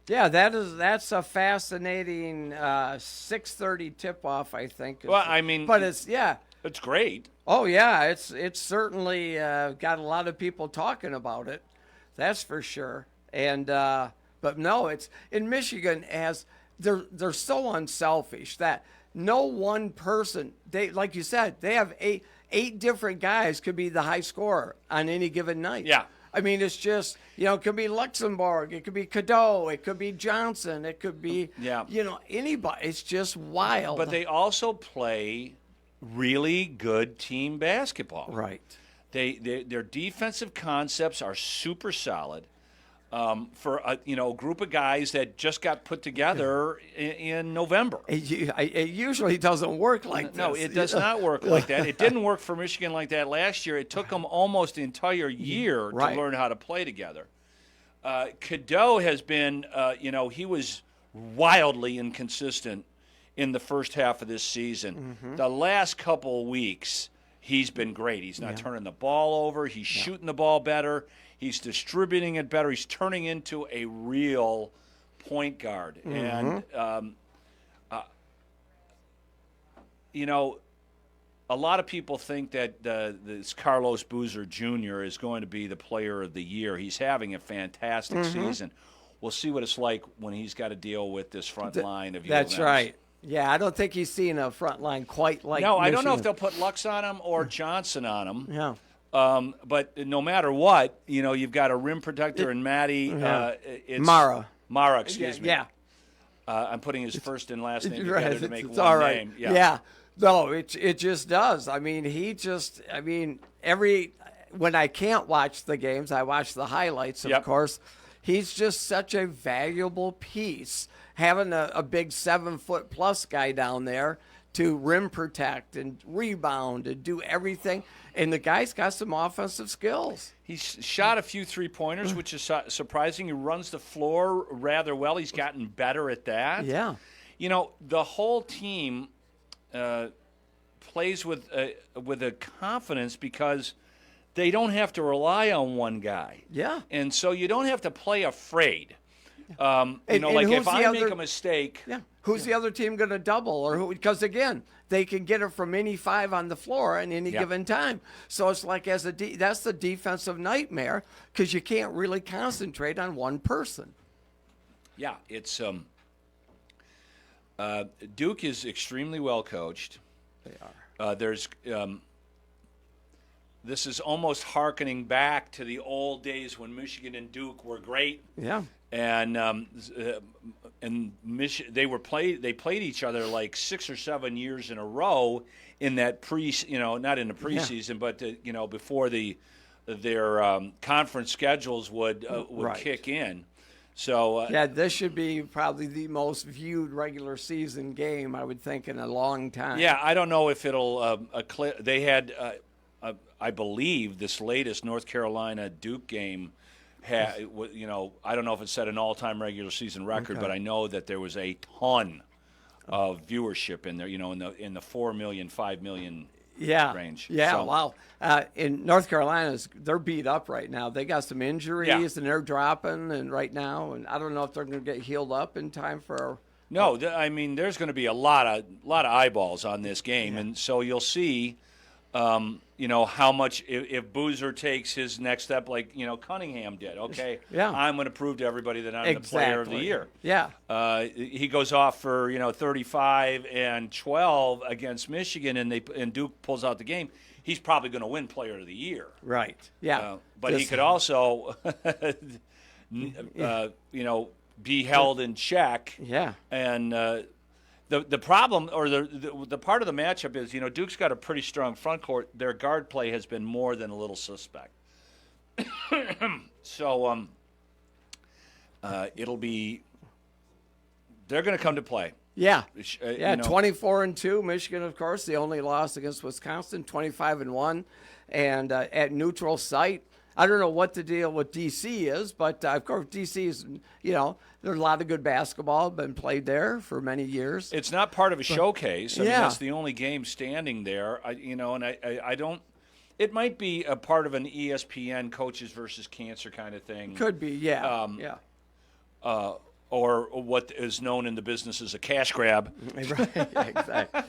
that's a fascinating 6:30 tip-off, I think. Well, I mean, but it's great. Oh yeah, it's certainly got a lot of people talking about it. That's for sure. And but no, it's in Michigan as they're so unselfish that no one person, they like you said, they have eight different guys could be the high scorer on any given night. Yeah. I mean, it's just, it could be Luxembourg, it could be Cadeau, it could be Johnson, it could be, anybody. It's just wild. But they also play really good team basketball. Right. Their defensive concepts are super solid. For a group of guys that just got put together in November. It usually doesn't work like this. No, it does not work like that. It didn't work for Michigan like that last year. It took them almost the entire year to learn how to play together. Cadeau has been, he was wildly inconsistent in the first half of this season. The last couple of weeks, he's been great. He's not turning the ball over. He's shooting the ball better. He's distributing it better. He's turning into a real point guard. And, a lot of people think that this Carlos Boozer Jr. is going to be the player of the year. He's having a fantastic season. We'll see what it's like when he's got to deal with this front line of That's right. Yeah, I don't think he's seen a front line quite like No, I don't know if Michigan. they'll put Lux on him or Johnson on him. Yeah. But no matter what, you've got a rim protector and Matty. It's Mara, excuse me. Yeah. I'm putting his first and last name Right. together to make It's one all right. name. Yeah. No, it just does. I mean, when I can't watch the games, I watch the highlights, of course. He's just such a valuable piece, having a big 7-foot-plus guy down there to rim protect and rebound and do everything. And the guy's got some offensive skills. He's shot a few three-pointers, which is surprising. He runs the floor rather well. He's gotten better at that. Yeah. The whole team plays with a confidence because they don't have to rely on one guy. Yeah. And so you don't have to play afraid. And if I make a mistake. Yeah. Who's the other team going to double? Or who? Because, again, they can get it from any 5 on the floor at any given time. So it's like that's the defensive nightmare because you can't really concentrate on one person. Yeah, it's Duke is extremely well coached. They are. This is almost hearkening back to the old days when Michigan and Duke were great. Yeah. And they played each other like 6 or 7 years in a row in that not in the preseason, but before their conference schedules would kick in. So this should be probably the most viewed regular season game, I would think, in a long time. Yeah, I don't know if it'll. They had, I believe, this latest North Carolina Duke game. I don't know if it set an all-time regular season record, but I know that there was a ton of viewership in there. In the 4 million, 5 million range. Yeah, so, wow. In North Carolina, they're beat up right now. They got some injuries, and they're dropping and right now. And I don't know if they're going to get healed up in time for. No, there's going to be a lot of eyeballs on this game, and so you'll see. How much if Boozer takes his next step like Cunningham did. Okay, I'm going to prove to everybody that I'm the player of the year. Yeah, he goes off for 35 and 12 against Michigan, and Duke pulls out the game. He's probably going to win player of the year. Right. Yeah, but he could also, be held in check. Yeah, and. The problem or the part of the matchup is, Duke's got a pretty strong front court. Their guard play has been more than a little suspect. So it'll be – they're going to come to play. Yeah. 24-2. Michigan, of course, the only loss against Wisconsin, 25-1. And at neutral site. I don't know what the deal with D.C. is, but, of course, D.C. is, there's a lot of good basketball been played there for many years. It's not part of a showcase. I mean, that's the only game standing there. I don't – it might be a part of an ESPN coaches versus cancer kind of thing. Could be, yeah. Or what is known in the business as a cash grab. Right, exactly.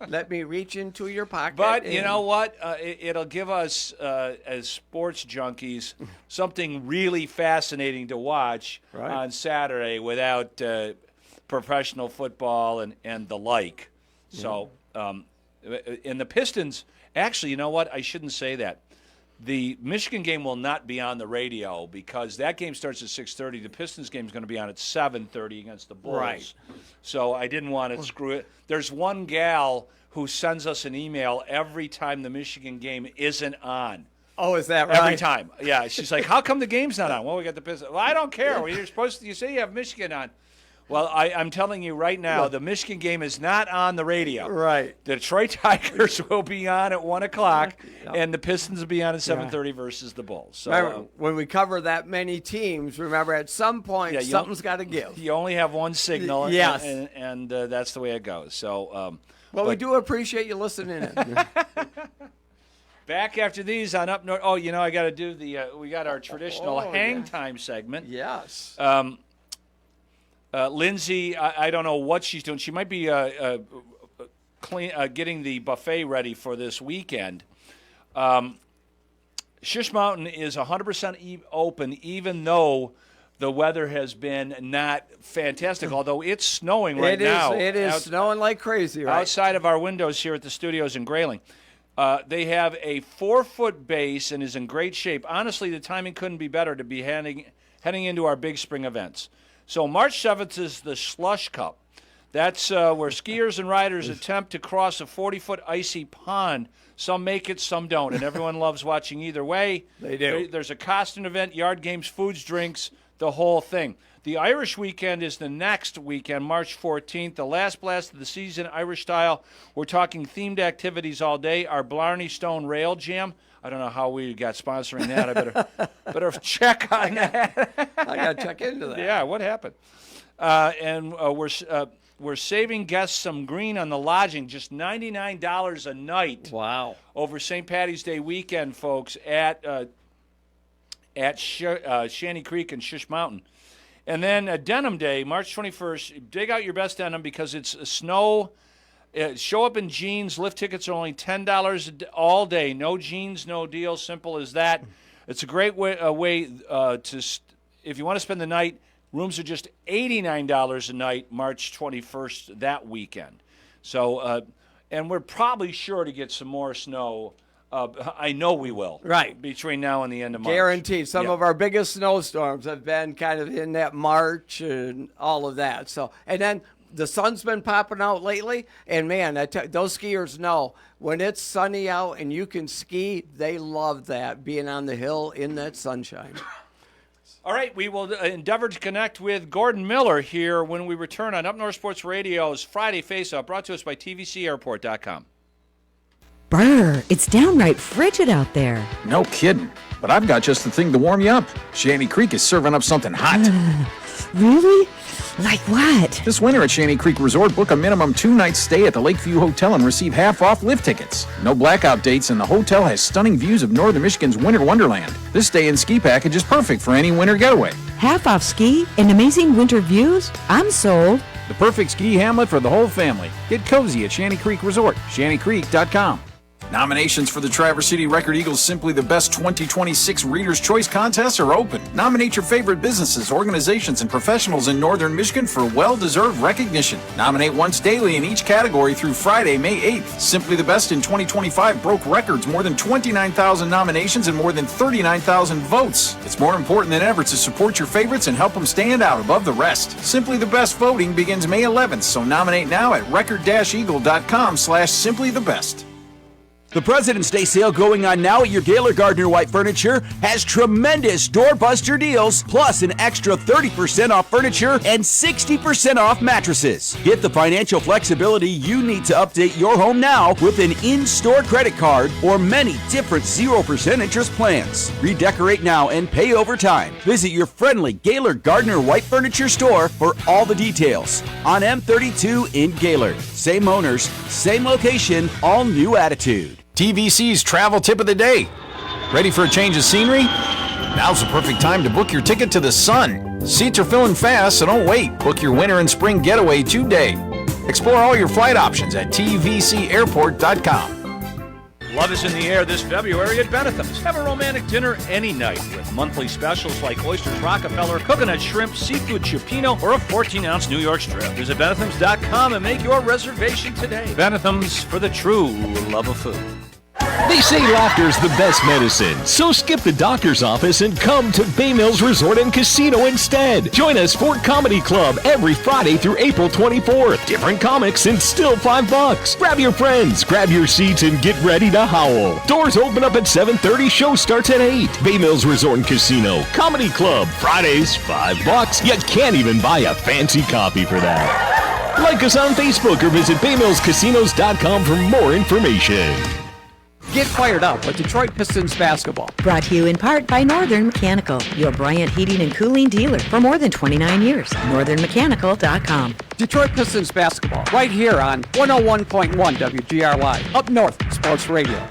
Let me reach into your pocket. But you know what? It'll give us, as sports junkies, something really fascinating to watch on Saturday without professional football and the like. So, and the Pistons, actually, you know what? I shouldn't say that. The Michigan game will not be on the radio because that game starts at 6:30. The Pistons game is going to be on at 7:30 against the Bulls. Right. So I didn't want to screw it. There's one gal who sends us an email every time the Michigan game isn't on. Oh, is that right? Every time. Yeah. She's like, how come the game's not on? Well, we got the Pistons. Well, I don't care. You're supposed to. You say you have Michigan on. Well, I'm telling you right now, the Michigan game is not on the radio. Right. The Detroit Tigers will be on at 1 o'clock, and the Pistons will be on at 7:30 versus the Bulls. So remember, when we cover that many teams, remember at some point something's got to give. You only have one signal, yes, and that's the way it goes. So, we do appreciate you listening in. Back after these on Up North. Oh, I got to do we got our traditional hang time segment. Yes. Lindsay, I don't know what she's doing. She might be getting the buffet ready for this weekend. Shush Mountain is 100% open, even though the weather has been not fantastic, although it's snowing right now. It is snowing like crazy right outside of our windows here at the studios in Grayling. They have a 4-foot base and is in great shape. Honestly, the timing couldn't be better to be heading into our big spring events. So March 7th is the Slush Cup. That's where skiers and riders attempt to cross a 40-foot icy pond. Some make it, some don't, and everyone loves watching either way. They do. There's a costume event, yard games, foods, drinks, the whole thing. The Irish weekend is the next weekend, March 14th, the last blast of the season, Irish style. We're talking themed activities all day. Our Blarney Stone Rail Jam. I don't know how we got sponsoring that. I better check on that. I got to check into that. Yeah, what happened? And we're saving guests some green on the lodging, just $99 a night. Wow. Over St. Patty's Day weekend, folks, at Shanty Creek and Shush Mountain. And then Denim Day, March 21st, dig out your best denim because it's snow. Show up in jeans. Lift tickets are only $10 all day. No jeans, no deal. Simple as that. It's a great way if you want to spend the night. Rooms are just $89 a night, March 21st, that weekend. So, and we're probably sure to get some more snow. I know we will. Right. Between now and the end of March. Guaranteed. Some of our biggest snowstorms have been kind of in that March and all of that. So, and then the sun's been popping out lately, and man, those skiers know when it's sunny out and you can ski, they love that, being on the hill in that sunshine. All right, we will endeavor to connect with Gordon Miller here when we return on Up North Sports Radio's Friday Face-Up, brought to us by TVCAirport.com. Brr, it's downright frigid out there. No kidding. But I've got just the thing to warm you up. Shanty Creek is serving up something hot. Really? Like what? This winter at Shanty Creek Resort, book a minimum 2-night stay at the Lakeview Hotel and receive half-off lift tickets. No blackout dates, and the hotel has stunning views of northern Michigan's winter wonderland. This stay and ski package is perfect for any winter getaway. Half off ski and amazing winter views? I'm sold. The perfect ski hamlet for the whole family. Get cozy at Shanty Creek Resort, shantycreek.com. Nominations for the Traverse City Record Eagles Simply the Best 2026 Reader's Choice Contest are open. Nominate your favorite businesses, organizations, and professionals in northern Michigan for well-deserved recognition. Nominate once daily in each category through Friday, May 8th. Simply the Best in 2025 broke records, more than 29,000 nominations and more than 39,000 votes. It's more important than ever to support your favorites and help them stand out above the rest. Simply the Best voting begins May 11th, so nominate now at record-eagle.com/simplythebest. The President's Day sale going on now at your Gaylor Gardner White Furniture has tremendous doorbuster deals, plus an extra 30% off furniture and 60% off mattresses. Get the financial flexibility you need to update your home now with an in-store credit card or many different 0% interest plans. Redecorate now and pay over time. Visit your friendly Gaylor Gardner White Furniture store for all the details. On M32 in Gaylord. Same owners, same location, all new attitude. TVC's travel tip of the day. Ready for a change of scenery? Now's the perfect time to book your ticket to the sun. Seats are filling fast, so don't wait. Book your winter and spring getaway today. Explore all your flight options at tvcairport.com. Love is in the air this February at Benetham's. Have a romantic dinner any night with monthly specials like oysters Rockefeller, coconut shrimp, seafood cioppino, or a 14-ounce New York strip. Visit Benethams.com and make your reservation today. Benethams, for the true love of food. They say laughter's the best medicine, so skip the doctor's office and come to Bay Mills Resort and Casino instead. Join us for Comedy Club every Friday through April 24th. Different comics and still $5. Grab your friends, grab your seats, and get ready to howl. Doors open up at 7:30, show starts at 8. Bay Mills Resort and Casino, Comedy Club, Fridays, $5. You can't even buy a fancy coffee for that. Like us on Facebook or visit baymillscasinos.com for more information. Get fired up with Detroit Pistons basketball. Brought to you in part by Northern Mechanical, your Bryant Heating and Cooling dealer for more than 29 years. NorthernMechanical.com. Detroit Pistons basketball right here on 101.1 WGRY, Up North Sports Radio.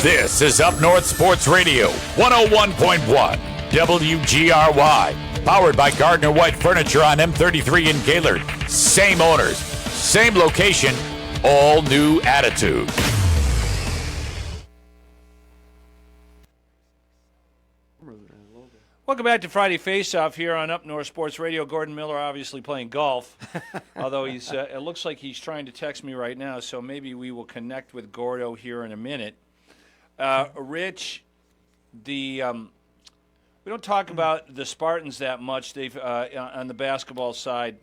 This is Up North Sports Radio, 101.1 WGRY. Powered by Gardner White Furniture on M33 in Gaylord. Same owners, same location, all new attitude. Welcome back to Friday Face-Off here on Up North Sports Radio. Gordon Miller obviously playing golf, although he's. It looks like he's trying to text me right now, so maybe we will connect with Gordo here in a minute. Rich, we don't talk about the Spartans that much. They've on the basketball side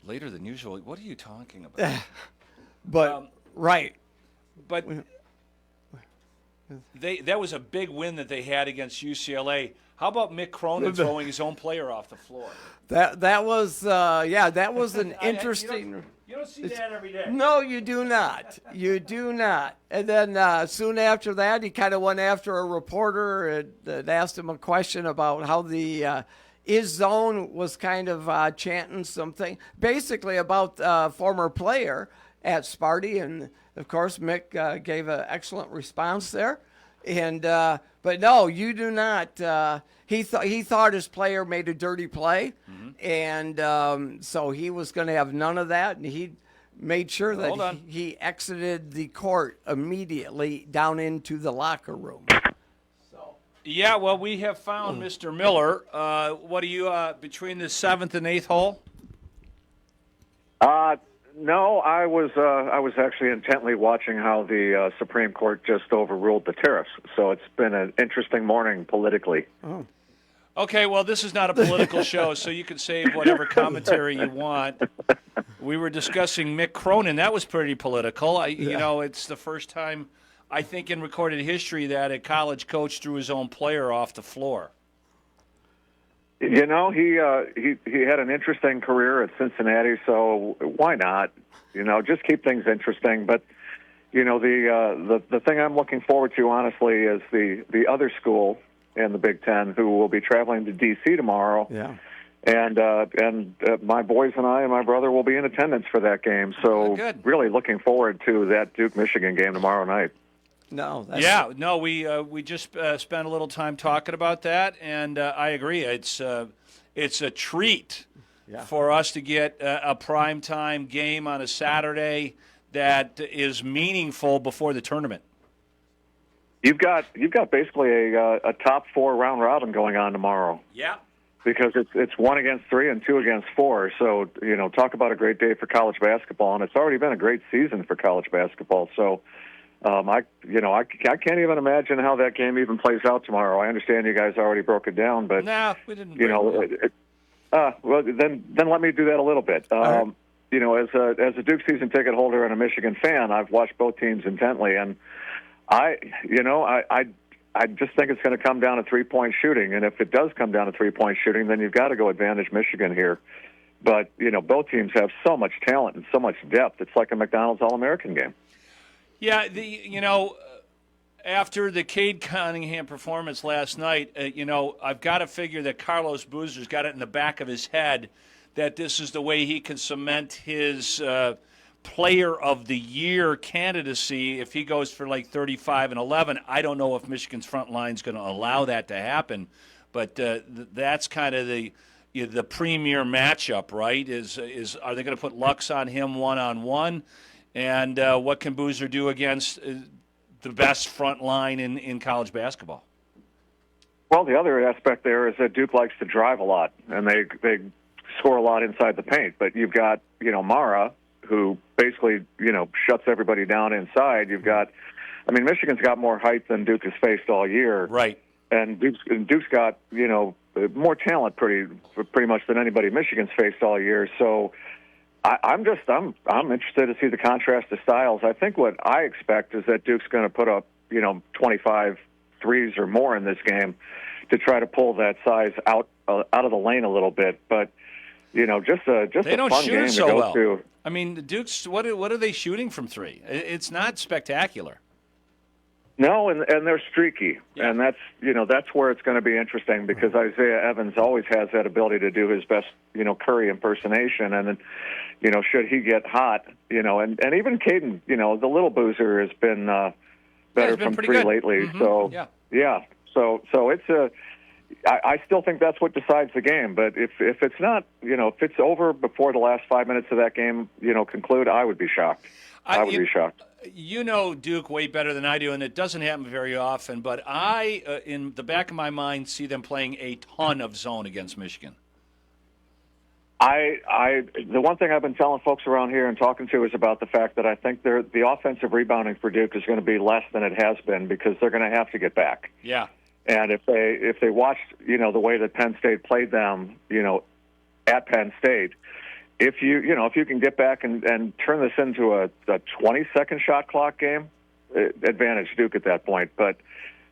later than usual. What are you talking about? But right, but. That was a big win that they had against UCLA. How about Mick Cronin throwing his own player off the floor? That was that was an interesting. You don't see that every day. No, you do not. You do not. And then soon after that, he kind of went after a reporter and asked him a question about how the his zone was kind of chanting something, basically about former player at Sparty, and of course Mick gave an excellent response there. And but no, you do not. He thought his player made a dirty play, and so he was going to have none of that, and he made sure that he exited the court immediately down into the locker room. Yeah, well, we have found Mr. Miller. What are you between the 7th and 8th hole? No, I was actually intently watching how the Supreme Court just overruled the tariffs. So it's been an interesting morning politically. Oh. Okay, well, this is not a political show, so you can save whatever commentary you want. We were discussing Mick Cronin. That was pretty political. You know, it's the first time, I think, in recorded history that a college coach threw his own player off the floor. You know, he had an interesting career at Cincinnati, so why not? You know, just keep things interesting. But you know, the thing I'm looking forward to, honestly, is the other school in the Big Ten who will be traveling to D.C. tomorrow. Yeah. And my boys and I and my brother will be in attendance for that game. So really looking forward to that Duke-Michigan game tomorrow night. No. We just spent a little time talking about that, and I agree. It's a treat for us to get a primetime game on a Saturday that is meaningful before the tournament. You've got basically a top 4 round robin going on tomorrow. Yeah. Because it's 1 against 3 and 2 against 4. So, you know, talk about a great day for college basketball, and it's already been a great season for college basketball. So, I can't even imagine how that game even plays out tomorrow. I understand you guys already broke it down, but we didn't. You know, well, then let me do that a little bit. You know, as a Duke season ticket holder and a Michigan fan, I've watched both teams intently, and I just think it's going to come down to 3-point shooting. And if it does come down to 3-point shooting, then you've got to go advantage Michigan here. But you know, both teams have so much talent and so much depth. It's like a McDonald's All-American game. Yeah, after the Cade Cunningham performance last night, I've got to figure that Carlos Boozer's got it in the back of his head that this is the way he can cement his Player of the Year candidacy if he goes for like 35 and 11. I don't know if Michigan's front line is going to allow that to happen, but that's kind of the premier matchup, right? Is are they going to put Lux on him one-on-one? And what can Boozer do against the best front line in college basketball? Well, the other aspect there is that Duke likes to drive a lot, and they score a lot inside the paint. But you've got, Mara, who basically, shuts everybody down inside. You've got, Michigan's got more height than Duke has faced all year. Right. And Duke's got, more talent pretty much than anybody Michigan's faced all year. So I'm interested to see the contrast of styles. I think what I expect is that Duke's going to put up, 25 threes or more in this game to try to pull that size out of the lane a little bit. But, just a they don't fun shoot game it to so go well. to. I mean, the Dukes, what are they shooting from three? It's not spectacular. No, and they're streaky, and that's where it's going to be interesting because Isaiah Evans always has that ability to do his best, Curry impersonation, and then, should he get hot, and even Caden, the little boozer has been better from three good. lately. Mm-hmm. So so it's I still think that's what decides the game. But if it's not, if it's over before the last 5 minutes of that game, conclude, I would be shocked. I would be shocked. You know Duke way better than I do, and it doesn't happen very often. But I, in the back of my mind, see them playing a ton of zone against Michigan. The one thing I've been telling folks around here and talking to is about the fact that I think the offensive rebounding for Duke is going to be less than it has been because they're going to have to get back. Yeah. And if they watched, the way that Penn State played them, at Penn State, if you can get back and turn this into a 20-second shot clock game, advantage Duke at that point. But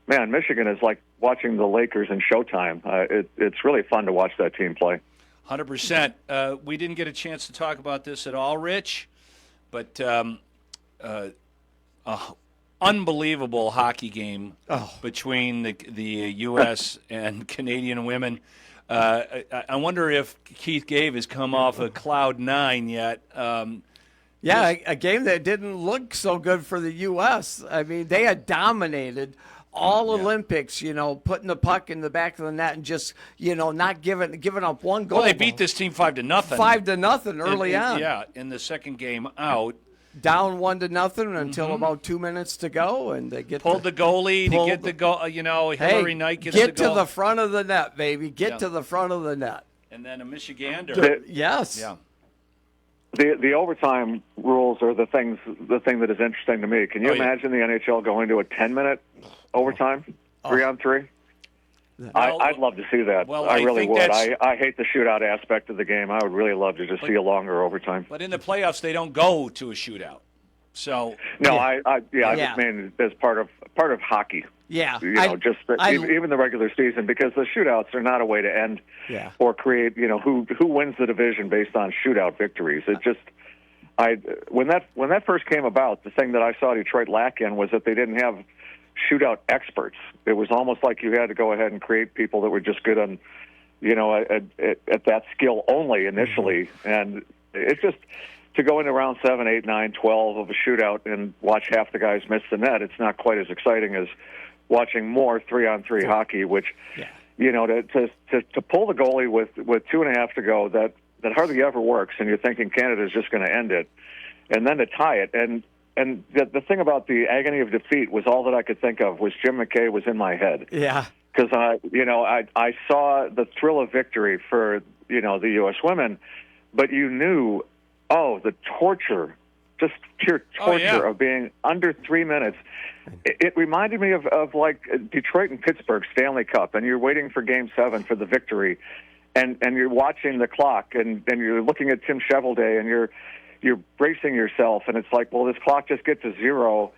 man, Michigan is like watching the Lakers in Showtime. It's really fun to watch that team play. 100%. We didn't get a chance to talk about this at all, Rich, but unbelievable hockey game between the U.S. and Canadian women. I wonder if Keith Gave has come off of cloud nine yet. A game that didn't look so good for the U.S. I mean, they had dominated all Olympics, putting the puck in the back of the net and just, not giving up one goal. Well, they beat this team 5-0. 5-0 early on. Yeah, in the second game out. Down 1-0 until about 2 minutes to go, and they pulled the goalie to get the goal. Hillary Knight gets the goal. Get to the front of the net, baby. Get to the front of the net. And then a Michigander. Yes. Yeah. The overtime rules are the thing that is interesting to me. Can you imagine the NHL going to a 10-minute overtime, 3-on-3? I'd love to see that. Well, I really would. that's- I hate the shootout aspect of the game. I would really love to just see a longer overtime. But in the playoffs, they don't go to a shootout. So no, I just mean as part of hockey. Yeah, even the regular season, because the shootouts are not a way to end or create. Who wins the division based on shootout victories. It just when that first came about, the thing that I saw Detroit lack in was that they didn't have shootout experts. It was almost like you had to go ahead and create people that were just good on, at that skill only initially. And it's just to go into round 7, 8, 9, 12 of a shootout and watch half the guys miss the net. It's not quite as exciting as watching more 3-on-3 hockey, which, to pull the goalie with 2.5 to go, that hardly ever works. And you're thinking Canada's just going to end it, and then to tie it. And the thing about the agony of defeat was all that I could think of was Jim McKay was in my head. Yeah. Because I saw the thrill of victory for, the U.S. women, but you knew, the torture, just pure torture of being under 3 minutes. It reminded me of like Detroit and Pittsburgh Stanley Cup, and you're waiting for Game 7 for the victory, and you're watching the clock, and you're looking at Tim Cheveldae, and you're bracing yourself, and it's like, well, this clock just gets to zero,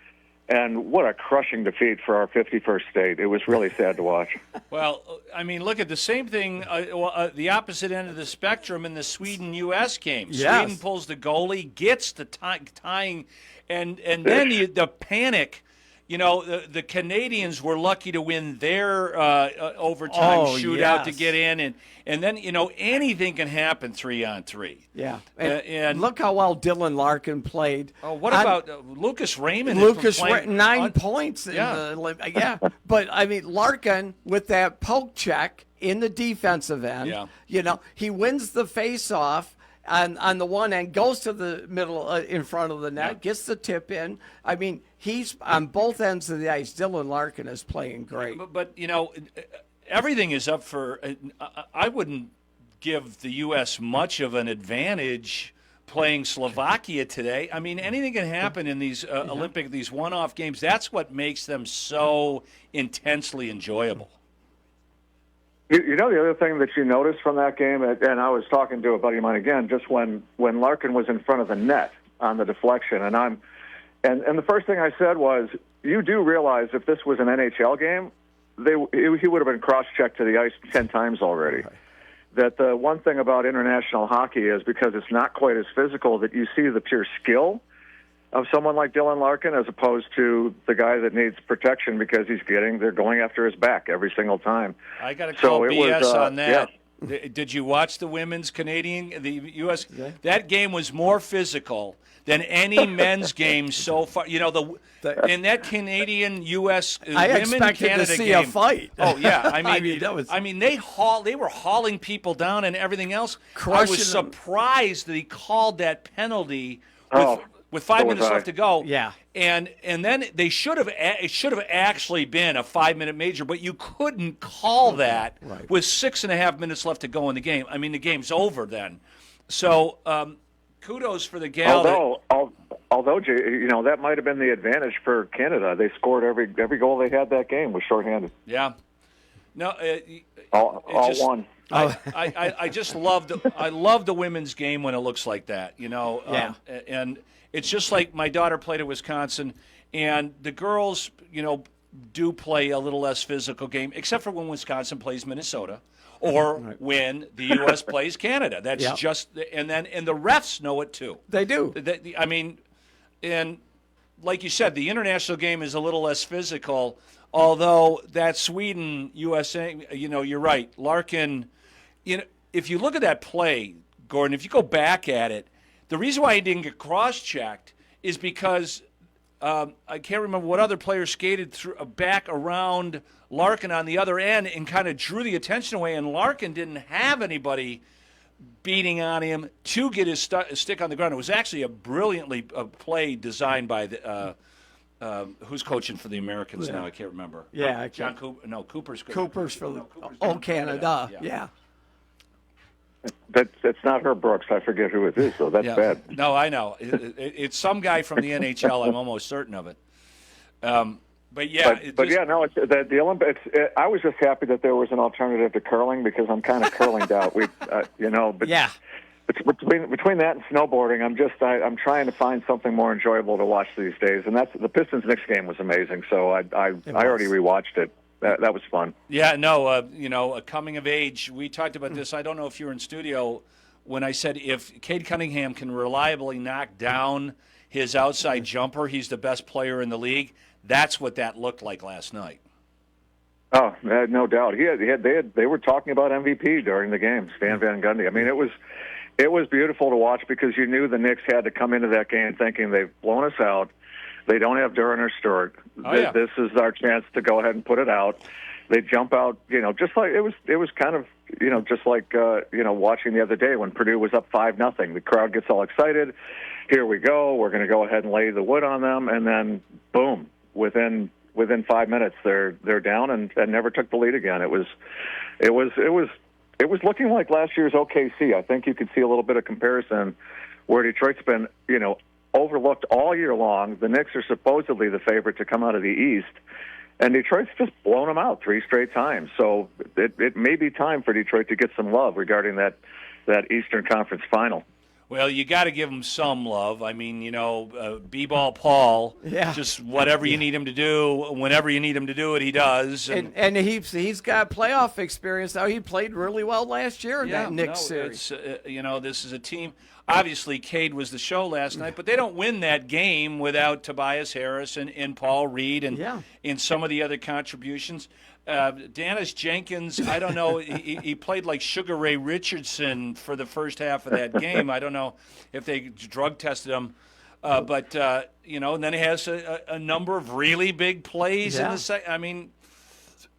and what a crushing defeat for our 51st state. It was really sad to watch. Well, I mean, look at the same thing, the opposite end of the spectrum in the Sweden-U.S. game. Yes. Sweden pulls the goalie, gets the tying, and then the panic. The Canadians were lucky to win their overtime shootout to get in, and then anything can happen 3-on-3. Yeah, and look how well Dylan Larkin played. Oh, what about Lucas Raymond? 9 points. But I mean Larkin with that poke check in the defensive end. Yeah. He wins the face-off. On the one end, goes to the middle in front of the net, gets the tip in. I mean, he's on both ends of the ice. Dylan Larkin is playing great. But everything is up for. I wouldn't give the U.S. much of an advantage playing Slovakia today. I mean, anything can happen in these these one-off games. That's what makes them so intensely enjoyable. You know, the other thing that you noticed from that game, and I was talking to a buddy of mine again, just when Larkin was in front of the net on the deflection, and the first thing I said was, you do realize if this was an NHL game, he would have been cross-checked to the ice 10 times already. Right. That the one thing about international hockey is because it's not quite as physical, that you see the pure skill of someone like Dylan Larkin as opposed to the guy that needs protection because they're going after his back every single time. I got to call BS on that. Yeah. Did you watch the women's the U.S.? That game was more physical than any men's game so far. You know, in that Canadian-U.S. women's Canada to see game, a fight. Oh yeah, I mean, I mean, they were hauling people down and everything else. I was surprised that he called that penalty with 5 minutes left to go. Yeah. And then it should have actually been a 5-minute major, but you couldn't call that with 6.5 minutes left to go in the game. I mean, the game's over then. So kudos for the gal. Although you know, that might have been the advantage for Canada. They scored every goal they had that game was shorthanded. Yeah. No. All one. I just love the women's game when it looks like that. You know. Yeah. And it's just like my daughter played at Wisconsin, and the girls, you know, do play a little less physical game, except for when Wisconsin plays Minnesota, or when the U.S. plays Canada. That's just, and the refs know it too. They do. I mean, and like you said, the international game is a little less physical. Although that Sweden USA, you know, you're right, Larkin. You know, if you look at that play, Gordon, if you go back at it. The reason why he didn't get cross-checked is because I can't remember what other player skated through back around Larkin on the other end and kind of drew the attention away, and Larkin didn't have anybody beating on him to get his stick on the ground. It was actually a brilliantly play designed by the who's coaching for the Americans now? I can't remember. Yeah, John Cooper. No, Cooper's for Canada. Yeah. That's not Herb Brooks. I forget who it is, so that's bad. No, I know. It's some guy from the NHL. I'm almost certain of it. But yeah, it's the Olympics. I was just happy that there was an alternative to curling because I'm kind of curlinged out. Between that and snowboarding, I'm trying to find something more enjoyable to watch these days, and that's the Pistons-Knicks game was amazing. So I already rewatched it. That was fun. Yeah, no, you know, a coming of age. We talked about this. I don't know if you were in studio when I said if Cade Cunningham can reliably knock down his outside jumper, he's the best player in the league. That's what that looked like last night. Oh, no doubt. They were talking about MVP during the game, Stan Van Gundy. I mean, it was beautiful to watch because you knew the Knicks had to come into that game thinking they've blown us out. They don't have Duren or Stewart. This is our chance to go ahead and put it out. They jump out, you know, just like it was kind of, you know, just like watching the other day when Purdue was up 5-0. The crowd gets all excited. Here we go. We're going to go ahead and lay the wood on them, and then boom, within 5 minutes they're down and never took the lead again. It was looking like last year's OKC. I think you could see a little bit of comparison where Detroit's been, you know, overlooked all year long. The Knicks are supposedly the favorite to come out of the East, and Detroit's just blown them out 3 straight times. So it may be time for Detroit to get some love regarding that Eastern Conference final. Well, you got to give him some love. I mean, you know, B-Ball Paul, just whatever you need him to do, whenever you need him to do it, he does. And he's got playoff experience now. He played really well last year in that Knicks series. You know, this is a team. Obviously, Cade was the show last night, but they don't win that game without Tobias Harris and Paul Reed and some of the other contributions. Dennis Jenkins, I don't know, he played like Sugar Ray Richardson for the first half of that game. I don't know if they drug tested him. But you know, and then he has a number of really big plays in the second. I mean,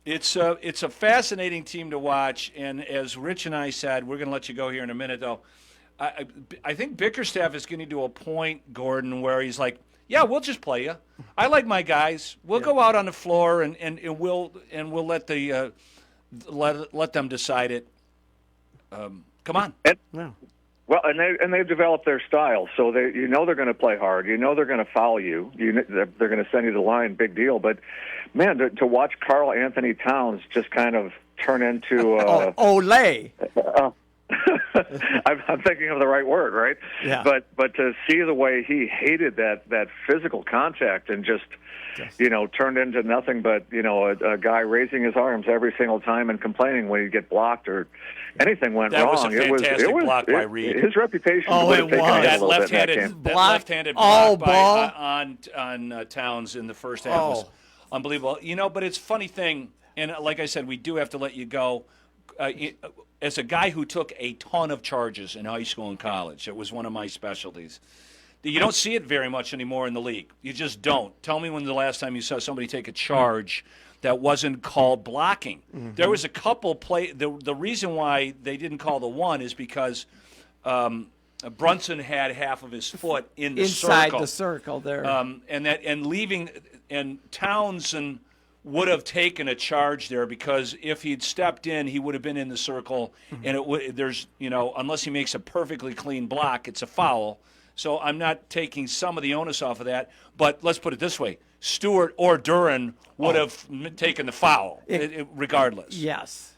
it's a fascinating team to watch. And as Rich and I said, we're going to let you go here in a minute, though. I think Bickerstaff is getting to a point, Gordon, where he's like, yeah, we'll just play you. I like my guys. We'll go out on the floor and we'll let let them decide it. Come on. Well, and they've developed their style, so they're going to play hard. They're going to foul you. They're going to send you to the line. Big deal. But man, to watch Karl Anthony Towns just kind of turn into Olay. I'm thinking of the right word, right? Yeah. But to see the way he hated that physical contact and just turned into nothing but a guy raising his arms every single time and complaining when he'd get blocked or anything went that wrong. Was a fantastic block by Reed. His reputation. That left-handed block on Towns in the first half was unbelievable. But it's a funny thing, and like I said, we do have to let you go. As a guy who took a ton of charges in high school and college, it was one of my specialties. You don't see it very much anymore in the league. You just don't. Tell me when the last time you saw somebody take a charge that wasn't called blocking. Mm-hmm. There was a couple play. The reason why they didn't call the one is because Brunson had half of his foot in the inside circle. the circle there, and Townsend would have taken a charge there because if he'd stepped in, he would have been in the circle, and unless he makes a perfectly clean block, it's a foul. So I'm not taking some of the onus off of that, but let's put it this way: Stewart or Duran would have taken the foul, regardless. Yes.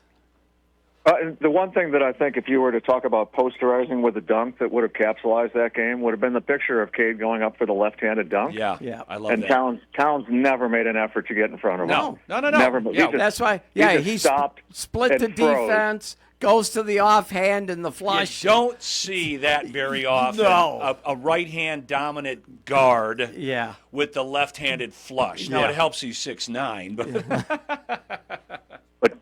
The one thing that I think, if you were to talk about posterizing with a dunk that would have capsulized that game, would have been the picture of Cade going up for the left-handed dunk. Yeah, I love and that. And Towns never made an effort to get in front of him. No. Never. Yeah, that's why. Yeah, he stopped, split the defense, goes to the offhand and the flush. You don't see that very often. No. A right-hand dominant guard. Yeah. With the left-handed flush. Now it helps he's 6'9", but.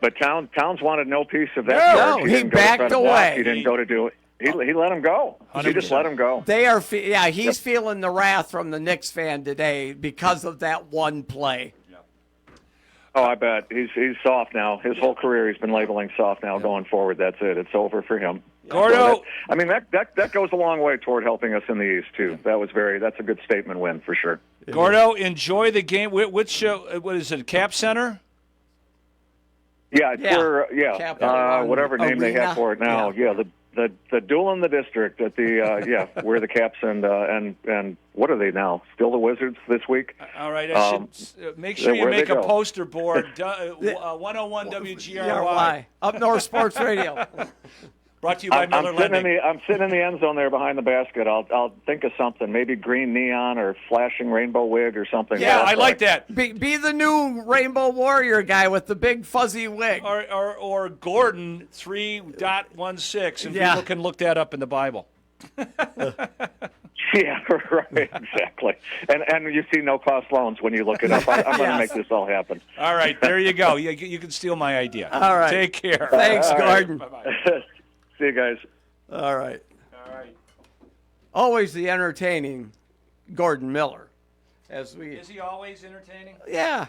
But Towns wanted no piece of that. No, he backed away. He didn't go to do it. He let him go. 100%. He just let him go. They are. He's feeling the wrath from the Knicks fan today because of that one play. Oh, I bet he's soft now. His whole career he's been labeling soft now. Going forward, that's it. It's over for him. Gordo, so that goes a long way toward helping us in the East too. That's a good statement win for sure. Gordo, enjoy the game. Which show? What is it? Cap Center. Yeah, whatever name they have for it now. Yeah, the duel in the district at the where the Caps and what are they now? Still the Wizards this week? All right, I should make sure you make a poster board. 101 WGRY Up North Sports Radio. Brought to you by Miller Lending. I'm sitting in the end zone there behind the basket. I'll think of something, maybe green neon or flashing rainbow wig or something. Yeah, I like that. Be the new Rainbow Warrior guy with the big fuzzy wig. Or Gordon 3.16, and people can look that up in the Bible. Yeah, right, exactly. And you see no-cost loans when you look it up. I'm going to make this all happen. All right, there you go. You can steal my idea. All right. Take care. Thanks, Gordon. Bye-bye. See you guys. All right. Always the entertaining Gordon Miller. Is he always entertaining? Yeah.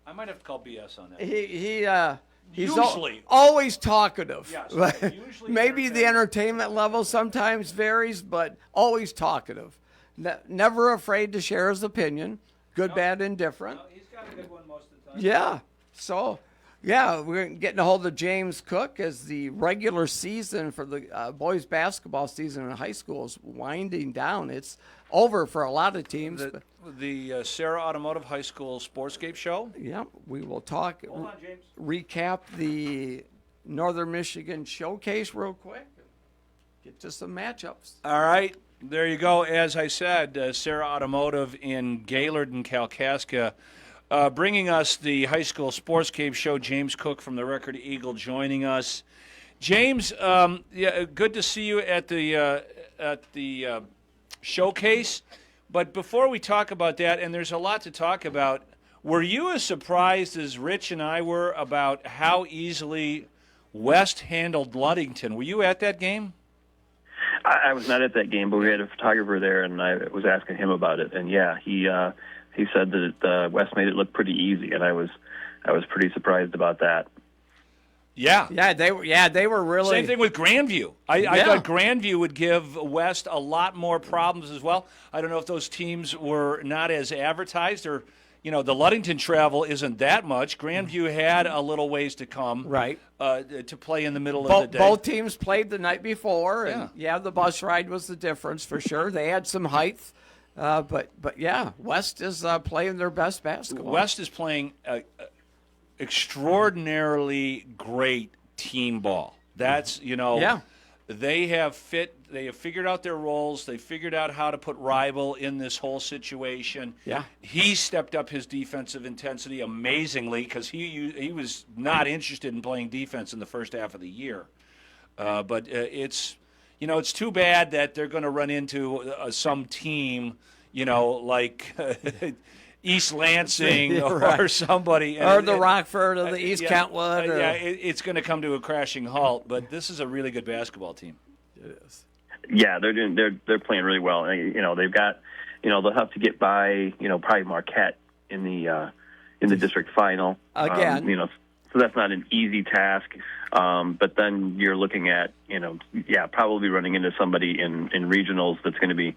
I might have to call BS on that. He's usually always talkative. Yes, usually maybe the entertainment level sometimes varies, but always talkative. Never afraid to share his opinion, good, bad, indifferent. No, he's got a good one most of the time. Yeah. So, we're getting a hold of James Cook as the regular season for the boys basketball season in high school is winding down. It's over for a lot of teams. The Sarah Automotive High School Sportscape show. Yeah, we will talk. Hold on, James. Recap the Northern Michigan Showcase real quick. Get to some matchups. All right, there you go. As I said, Sarah Automotive in Gaylord and Kalkaska. Bringing us the high school Sportscape show, James Cook from the Record Eagle joining us. James, good to see you at the showcase. But before we talk about that, and there's a lot to talk about, were you as surprised as Rich and I were about how easily West handled Ludington? Were you at that game? I was not at that game, but we had a photographer there, and I was asking him about it. And he said that West made it look pretty easy, and I was pretty surprised about that. Yeah, they were really. Same thing with Grandview. I thought Grandview would give West a lot more problems as well. I don't know if those teams were not as advertised, or the Ludington travel isn't that much. Grandview had a little ways to come, right, to play in the middle of the day. Both teams played the night before, and the bus ride was the difference for sure. They had some height, but West is playing their best basketball. West is playing extraordinarily great team ball. That's They have figured out their roles. They figured out how to put Rival in this whole situation. Yeah. He stepped up his defensive intensity amazingly because he was not interested in playing defense in the first half of the year. But it's too bad that they're going to run into some team, like East Lansing or somebody. Or the Rockford or the East Kentwood. It's going to come to a crashing halt. But this is a really good basketball team. It is. Yeah, they're playing really well. They've got, they'll have to get by, probably Marquette in the district final again. So that's not an easy task. But then you're looking at, probably running into somebody in regionals that's going to be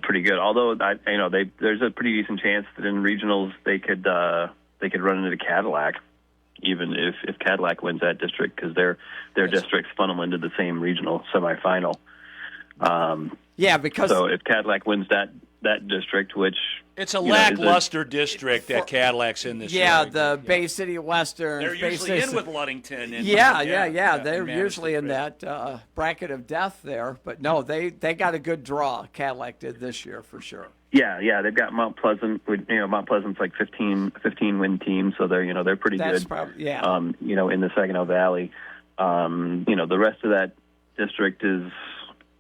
pretty good. Although there's a pretty decent chance that in regionals they could run into Cadillac, even if Cadillac wins that district, because their districts funnel into the same regional semifinal. Because so if Cadillac wins that district, which it's a lackluster district that Cadillac's in this year. Yeah, the Bay City Western. They're usually in with Ludington. They're usually in that bracket of death there. But no, they got a good draw. Cadillac did this year for sure. Yeah, they've got Mount Pleasant. Mount Pleasant's like 15 win team, so they're pretty good. That's probably in the Saginaw Valley. The rest of that district is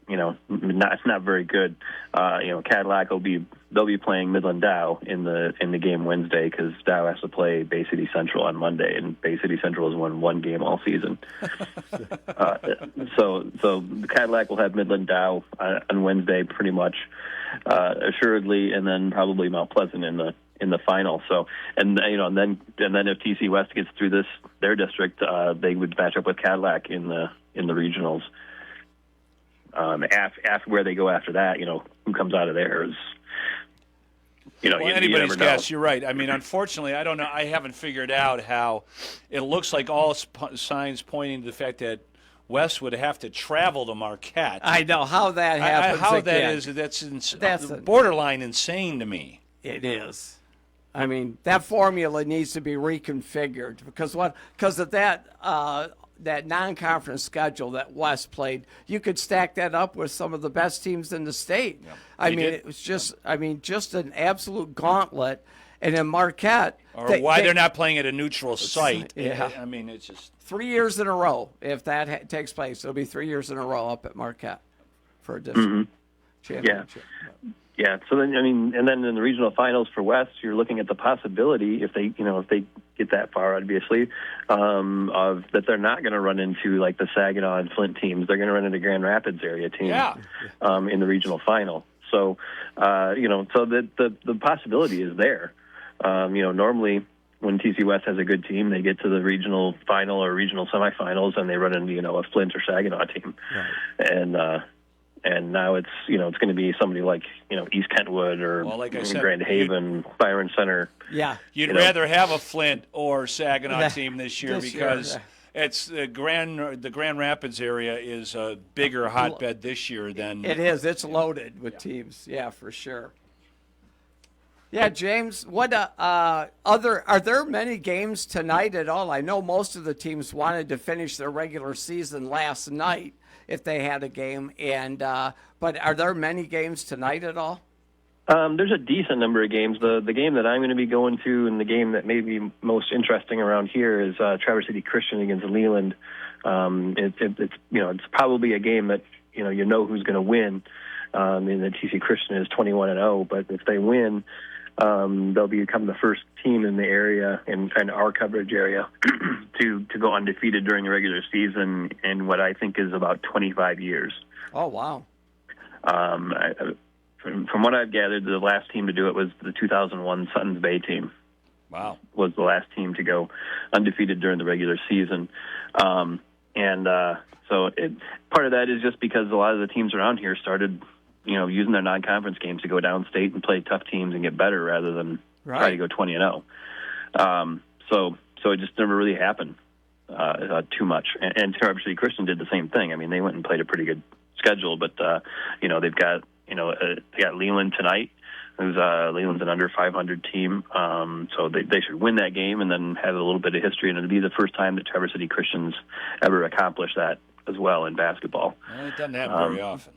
it's not very good. Cadillac they'll be playing Midland Dow in the game Wednesday because Dow has to play Bay City Central on Monday, and Bay City Central has won one game all season. So the Cadillac will have Midland Dow on Wednesday pretty much assuredly, and then probably Mount Pleasant in the final. So and then if TC West gets through their district, they would match up with Cadillac in the regionals. After where they go after that, who comes out of there is, anybody's guess. You're right. I mean, unfortunately, I don't know. I haven't figured out how it looks like all signs pointing to the fact that West would have to travel to Marquette. I know how that happens. That's borderline insane to me. It is. I mean, that formula needs to be reconfigured because of that non-conference schedule that West played. You could stack that up with some of the best teams in the state. Yeah, it was just an absolute gauntlet. And in Marquette, they're not playing at a neutral site. Yeah. I mean, it's just 3 years in a row. If that takes place, it'll be 3 years in a row up at Marquette for a district championship. Yeah. So then, and then in the regional finals for West, you're looking at the possibility if they get that far, obviously, of that they're not going to run into like the Saginaw and Flint teams. They're going to run into Grand Rapids area teams in the regional final. So, so the possibility is there. Normally when TC West has a good team, they get to the regional final or regional semifinals, and they run into a Flint or Saginaw team, and now it's it's going to be somebody like East Kentwood or Grand Haven, Byron Center. Yeah, you'd rather have a Flint or Saginaw team this year because it's the Grand Rapids area is a bigger hotbed this year than it is. It's loaded with teams. Yeah, for sure. Yeah, James. What are there many games tonight at all? I know most of the teams wanted to finish their regular season last night if they had a game, but are there many games tonight at all? There's a decent number of games. The game that I'm going to be going to, and the game that may be most interesting around here, is Traverse City Christian against Leland. It's probably a game that you know who's going to win. And the TC Christian is 21-0, but if they win, they'll become the first team in the area and our coverage area to go undefeated during the regular season in what I think is about 25 years. Oh, wow. From what I've gathered, the last team to do it was the 2001 Suttons Bay team. Wow. Was the last team to go undefeated during the regular season. So part of that is just because a lot of the teams around here started using their non-conference games to go downstate and play tough teams and get better rather than try to go 20-0. So it just never really happened too much. And Traverse City Christian did the same thing. I mean, they went and played a pretty good schedule, but they've got they got Leland tonight. Who's Leland's an under 500 team, so they should win that game and then have a little bit of history, and it'll be the first time that Traverse City Christians ever accomplished that as well in basketball. Well, it doesn't happen very often.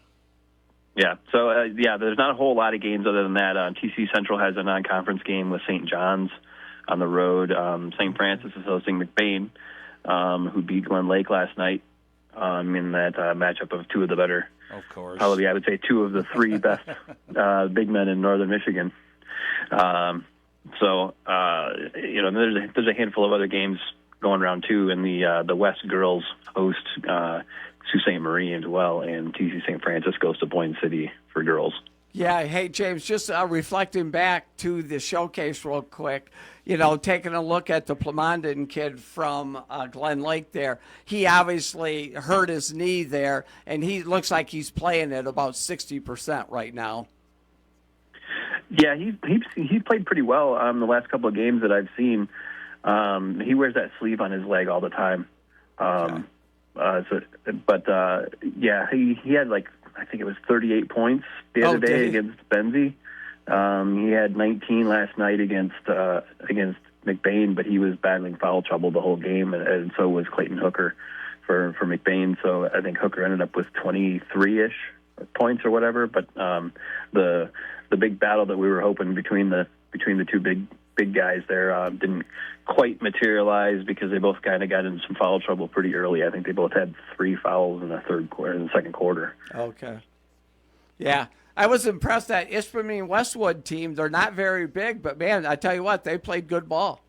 Yeah, so there's not a whole lot of games other than that. TC Central has a non-conference game with St. John's on the road. St. Francis is hosting McBain, who beat Glen Lake last night in that matchup of two of the better. Of course. Probably, I would say, two of the three best big men in Northern Michigan. There's a handful of other games going around too, and the West girls host Sault Ste. Marie as well, and TC St. Francis goes to Boyne City for girls. Yeah, hey, James, just reflecting back to the showcase real quick, taking a look at the Plamondon kid from Glen Lake there. He obviously hurt his knee there, and he looks like he's playing at about 60% right now. Yeah, he's played pretty well the last couple of games that I've seen. He wears that sleeve on his leg all the time. He had I think it was 38 points the other day against Benzie. He had 19 last night against McBain, but he was battling foul trouble the whole game, and so was Clayton Hooker for McBain. So I think Hooker ended up with 23-ish points or whatever. But the big battle that we were hoping between the two big guys there didn't quite materialize because they both kind of got into some foul trouble pretty early. I think they both had 3 fouls in the second quarter. Okay. Yeah. I was impressed that Isthmian Westwood team, they're not very big, but man, I tell you what, they played good ball.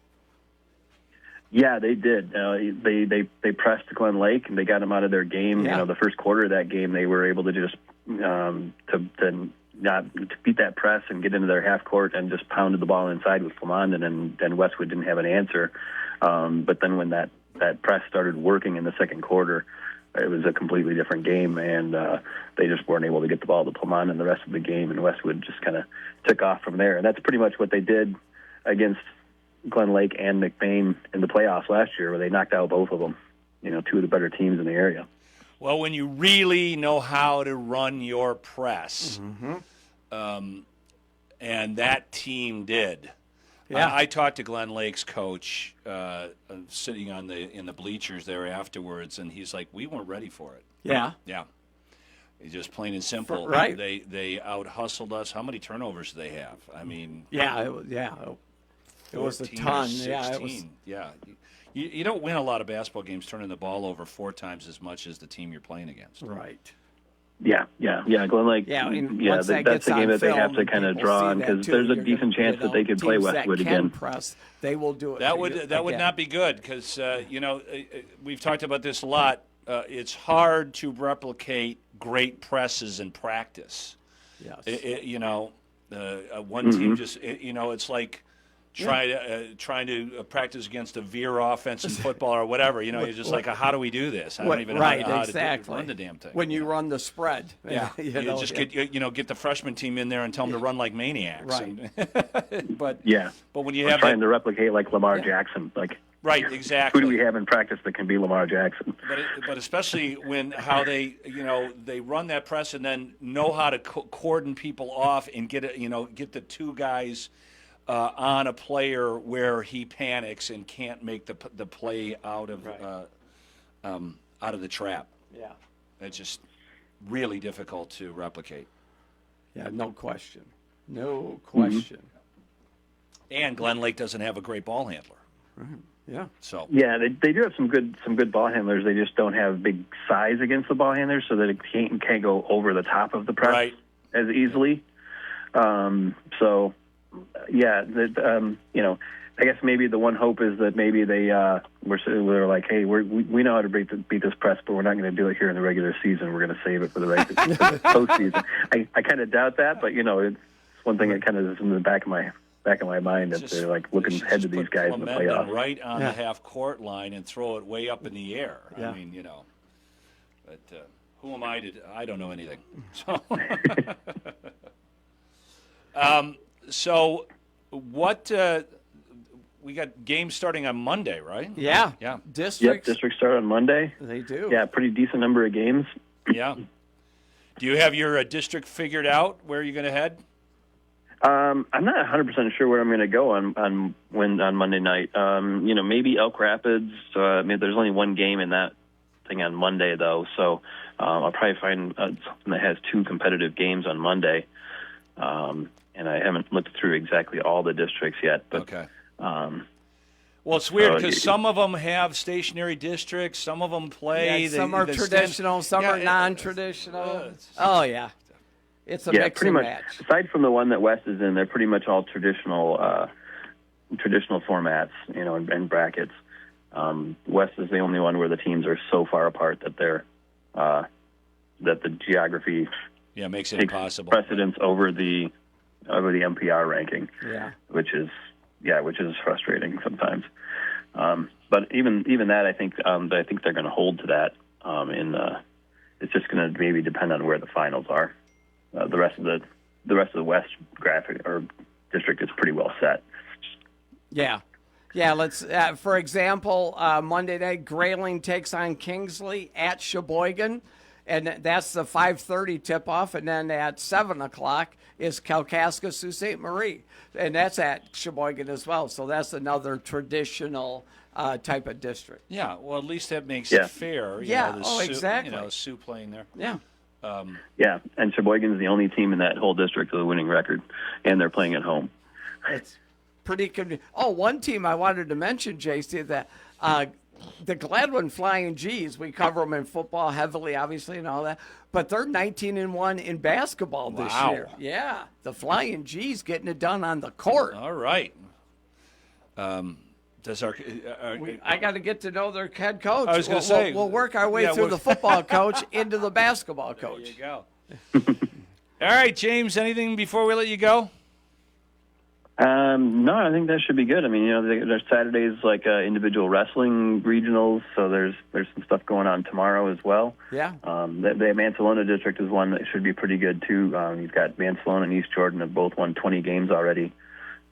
Yeah, they did. They pressed Glen Lake and they got them out of their game. Yeah. The first quarter of that game, they were able to just to beat that press and get into their half court and just pounded the ball inside with Plamondon, and Westwood didn't have an answer. But then when that press started working in the second quarter, it was a completely different game, and they just weren't able to get the ball to Plamondon the rest of the game, and Westwood just kind of took off from there. And that's pretty much what they did against Glen Lake and McBain in the playoffs last year, where they knocked out both of them, two of the better teams in the area. Well, when you really know how to run your press, and that team did. Yeah. I talked to Glen Lake's coach sitting in the bleachers there afterwards, and he's like, "We weren't ready for it." Yeah. Yeah. It's just plain and simple. Right. They out-hustled us. How many turnovers do they have? I mean. Yeah. It was a ton. 16. Yeah. It was. Yeah. You don't win a lot of basketball games turning the ball over 4 times as much as the team you're playing against. Right. Yeah. Glen Lake. Yeah, that's the game that they have to kind of draw on because there's a decent chance that they could play Westwood again. Press, they will do it. That would not be good because we've talked about this a lot. It's hard to replicate great presses in practice. Yes. One team just it's like. Trying to practice against a veer offense in football or whatever. You're just like, how do we do this? I don't even know how to run the damn thing. When you run the spread. Yeah. Get the freshman team in there and tell them to run like maniacs. Right. But when you We're have trying to replicate like Lamar Jackson, right, exactly. Who do we have in practice that can be Lamar Jackson? But especially when how they run that press and then know how to cordon people off and get the two guys on a player where he panics and can't make the play out of the trap. Yeah, it's just really difficult to replicate. Yeah, no question. And Glen Lake doesn't have a great ball handler. Right. Yeah. So they do have some good ball handlers. They just don't have big size against the ball handlers, so that it can't go over the top of the press as easily. I guess maybe the one hope is that maybe they were like, hey, we know how to beat this press, but we're not going to do it here in the regular season. We're going to save it for the postseason. I kind of doubt that, but it's one thing that kind of is in the back of my mind that they're like looking ahead to these guys in the playoffs. Right on the half court line and throw it way up in the air. Yeah. I mean, but who am I to? I don't know anything. So. So what we got games starting on Monday, right? Yeah. Yeah. Districts. Yep, districts start on Monday. They do. Yeah, pretty decent number of games. Yeah. Do you have your district figured out where you're going to head? I'm not 100% sure where I'm going to go on Monday night. Maybe Elk Rapids. Maybe there's only one game in that thing on Monday, though, so I'll probably find something that has two competitive games on Monday. And I haven't looked through exactly all the districts yet. But, okay. Well, it's weird because it- some of them have stationary districts, some of them play. Yeah, some are traditional, some are non-traditional. Oh, yeah. It's a mix pretty and much. match. Aside from the one that West is in, they're pretty much all traditional formats, and brackets. West is the only one where the teams are so far apart that they're that the geography makes it takes impossible. precedence over the MPR ranking. Yeah. Which is frustrating sometimes. But even that, I think they're going to hold to that. It's just going to maybe depend on where the finals are. The rest of the West graphic or district is pretty well set. Yeah. Yeah, let's, for example, Monday night, Grayling takes on Kingsley at Sheboygan, and that's the 5:30 tip-off, and then at 7 o'clock is Kalkaska Sault Ste. Marie, and that's at Sheboygan as well, so that's another traditional type of district. Yeah, well, at least that makes Yeah. it fair. Yeah, exactly. Sioux playing there. Yeah. Yeah, and Sheboygan's the only team in that whole district with a winning record, and they're playing at home. It's pretty convenient. Oh, one team I wanted to mention, JC, that the Gladwin Flying G's, we cover them in football heavily, obviously, and all that, but they're 19-1 in basketball this Wow. year. Yeah, the Flying G's getting it done on the court. All right. Does our I got to get to know their head coach. I was going to say we'll work our way through the football coach into the basketball coach. There you go. All right, James. Anything before we let you go? No, I think that should be good. I mean, there's Saturdays like individual wrestling regionals, so there's some stuff going on tomorrow as well. Yeah. The Mansalona district is one that should be pretty good too. You've got Mansalona and East Jordan have both won 20 games already.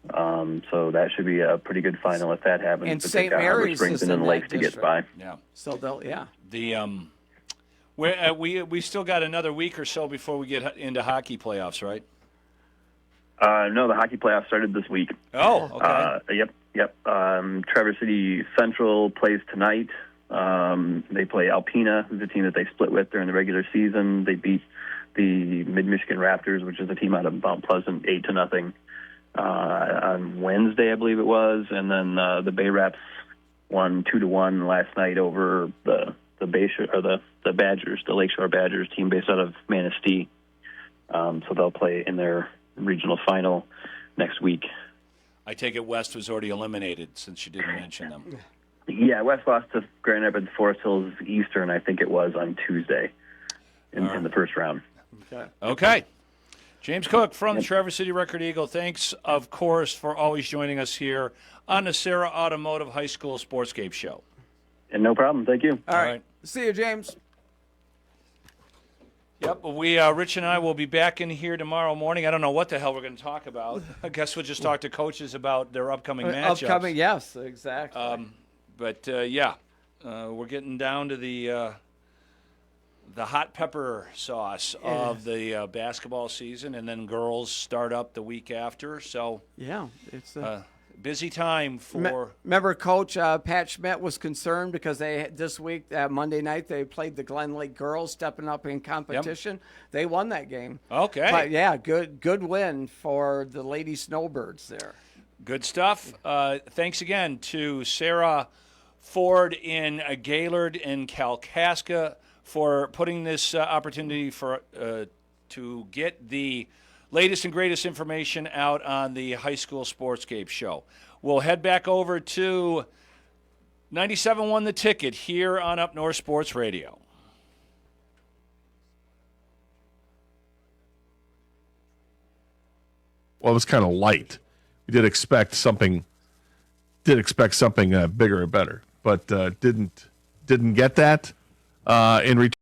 So that should be a pretty good final if that happens. And But St. they've got Harbor Mary's Springs is and in then that Lakes to get district. by. Yeah. So they'll, We still got another week or so before we get into hockey playoffs, right? No, the hockey playoffs started this week. Oh, okay. Yep. Traverse City Central plays tonight. They play Alpena, who's a team that they split with during the regular season. They beat the Mid-Michigan Raptors, which is a team out of Mount Pleasant, 8-0 on Wednesday, I believe it was. And then the Bay Raps won 2-1 last night over the Badgers, the Lakeshore Badgers team based out of Manistee. So they'll play in their regional final next week. I take it West was already eliminated since you didn't mention them. Yeah, West lost to Grand Rapids Forest Hills Eastern, I think it was, on Tuesday in the first round. Okay. James Cook from the Traverse City Record Eagle. Thanks, of course, for always joining us here on the Sarah Automotive High School Sportscape Show. And no problem. Thank you. All right. See you, James. Yep, Rich and I will be back in here tomorrow morning. I don't know what the hell we're going to talk about. I guess we'll just talk to coaches about their upcoming matchups. Yes, exactly. We're getting down to the hot pepper sauce of the basketball season, and then girls start up the week after. So yeah, it's busy time for. Remember, Coach Pat Schmidt was concerned because this week, Monday night, they played the Glen Lake girls, stepping up in competition. Yep. They won that game. Okay. But yeah, good win for the Lady Snowbirds there. Good stuff. Thanks again to Sarah Ford in Gaylord and Kalkaska for putting this opportunity for to get the latest and greatest information out on the High School Sportscape Show. We'll head back over to 97.1 The Ticket here on Up North Sports Radio. Well, it was kind of light. We did expect something bigger and better, but didn't get that in return.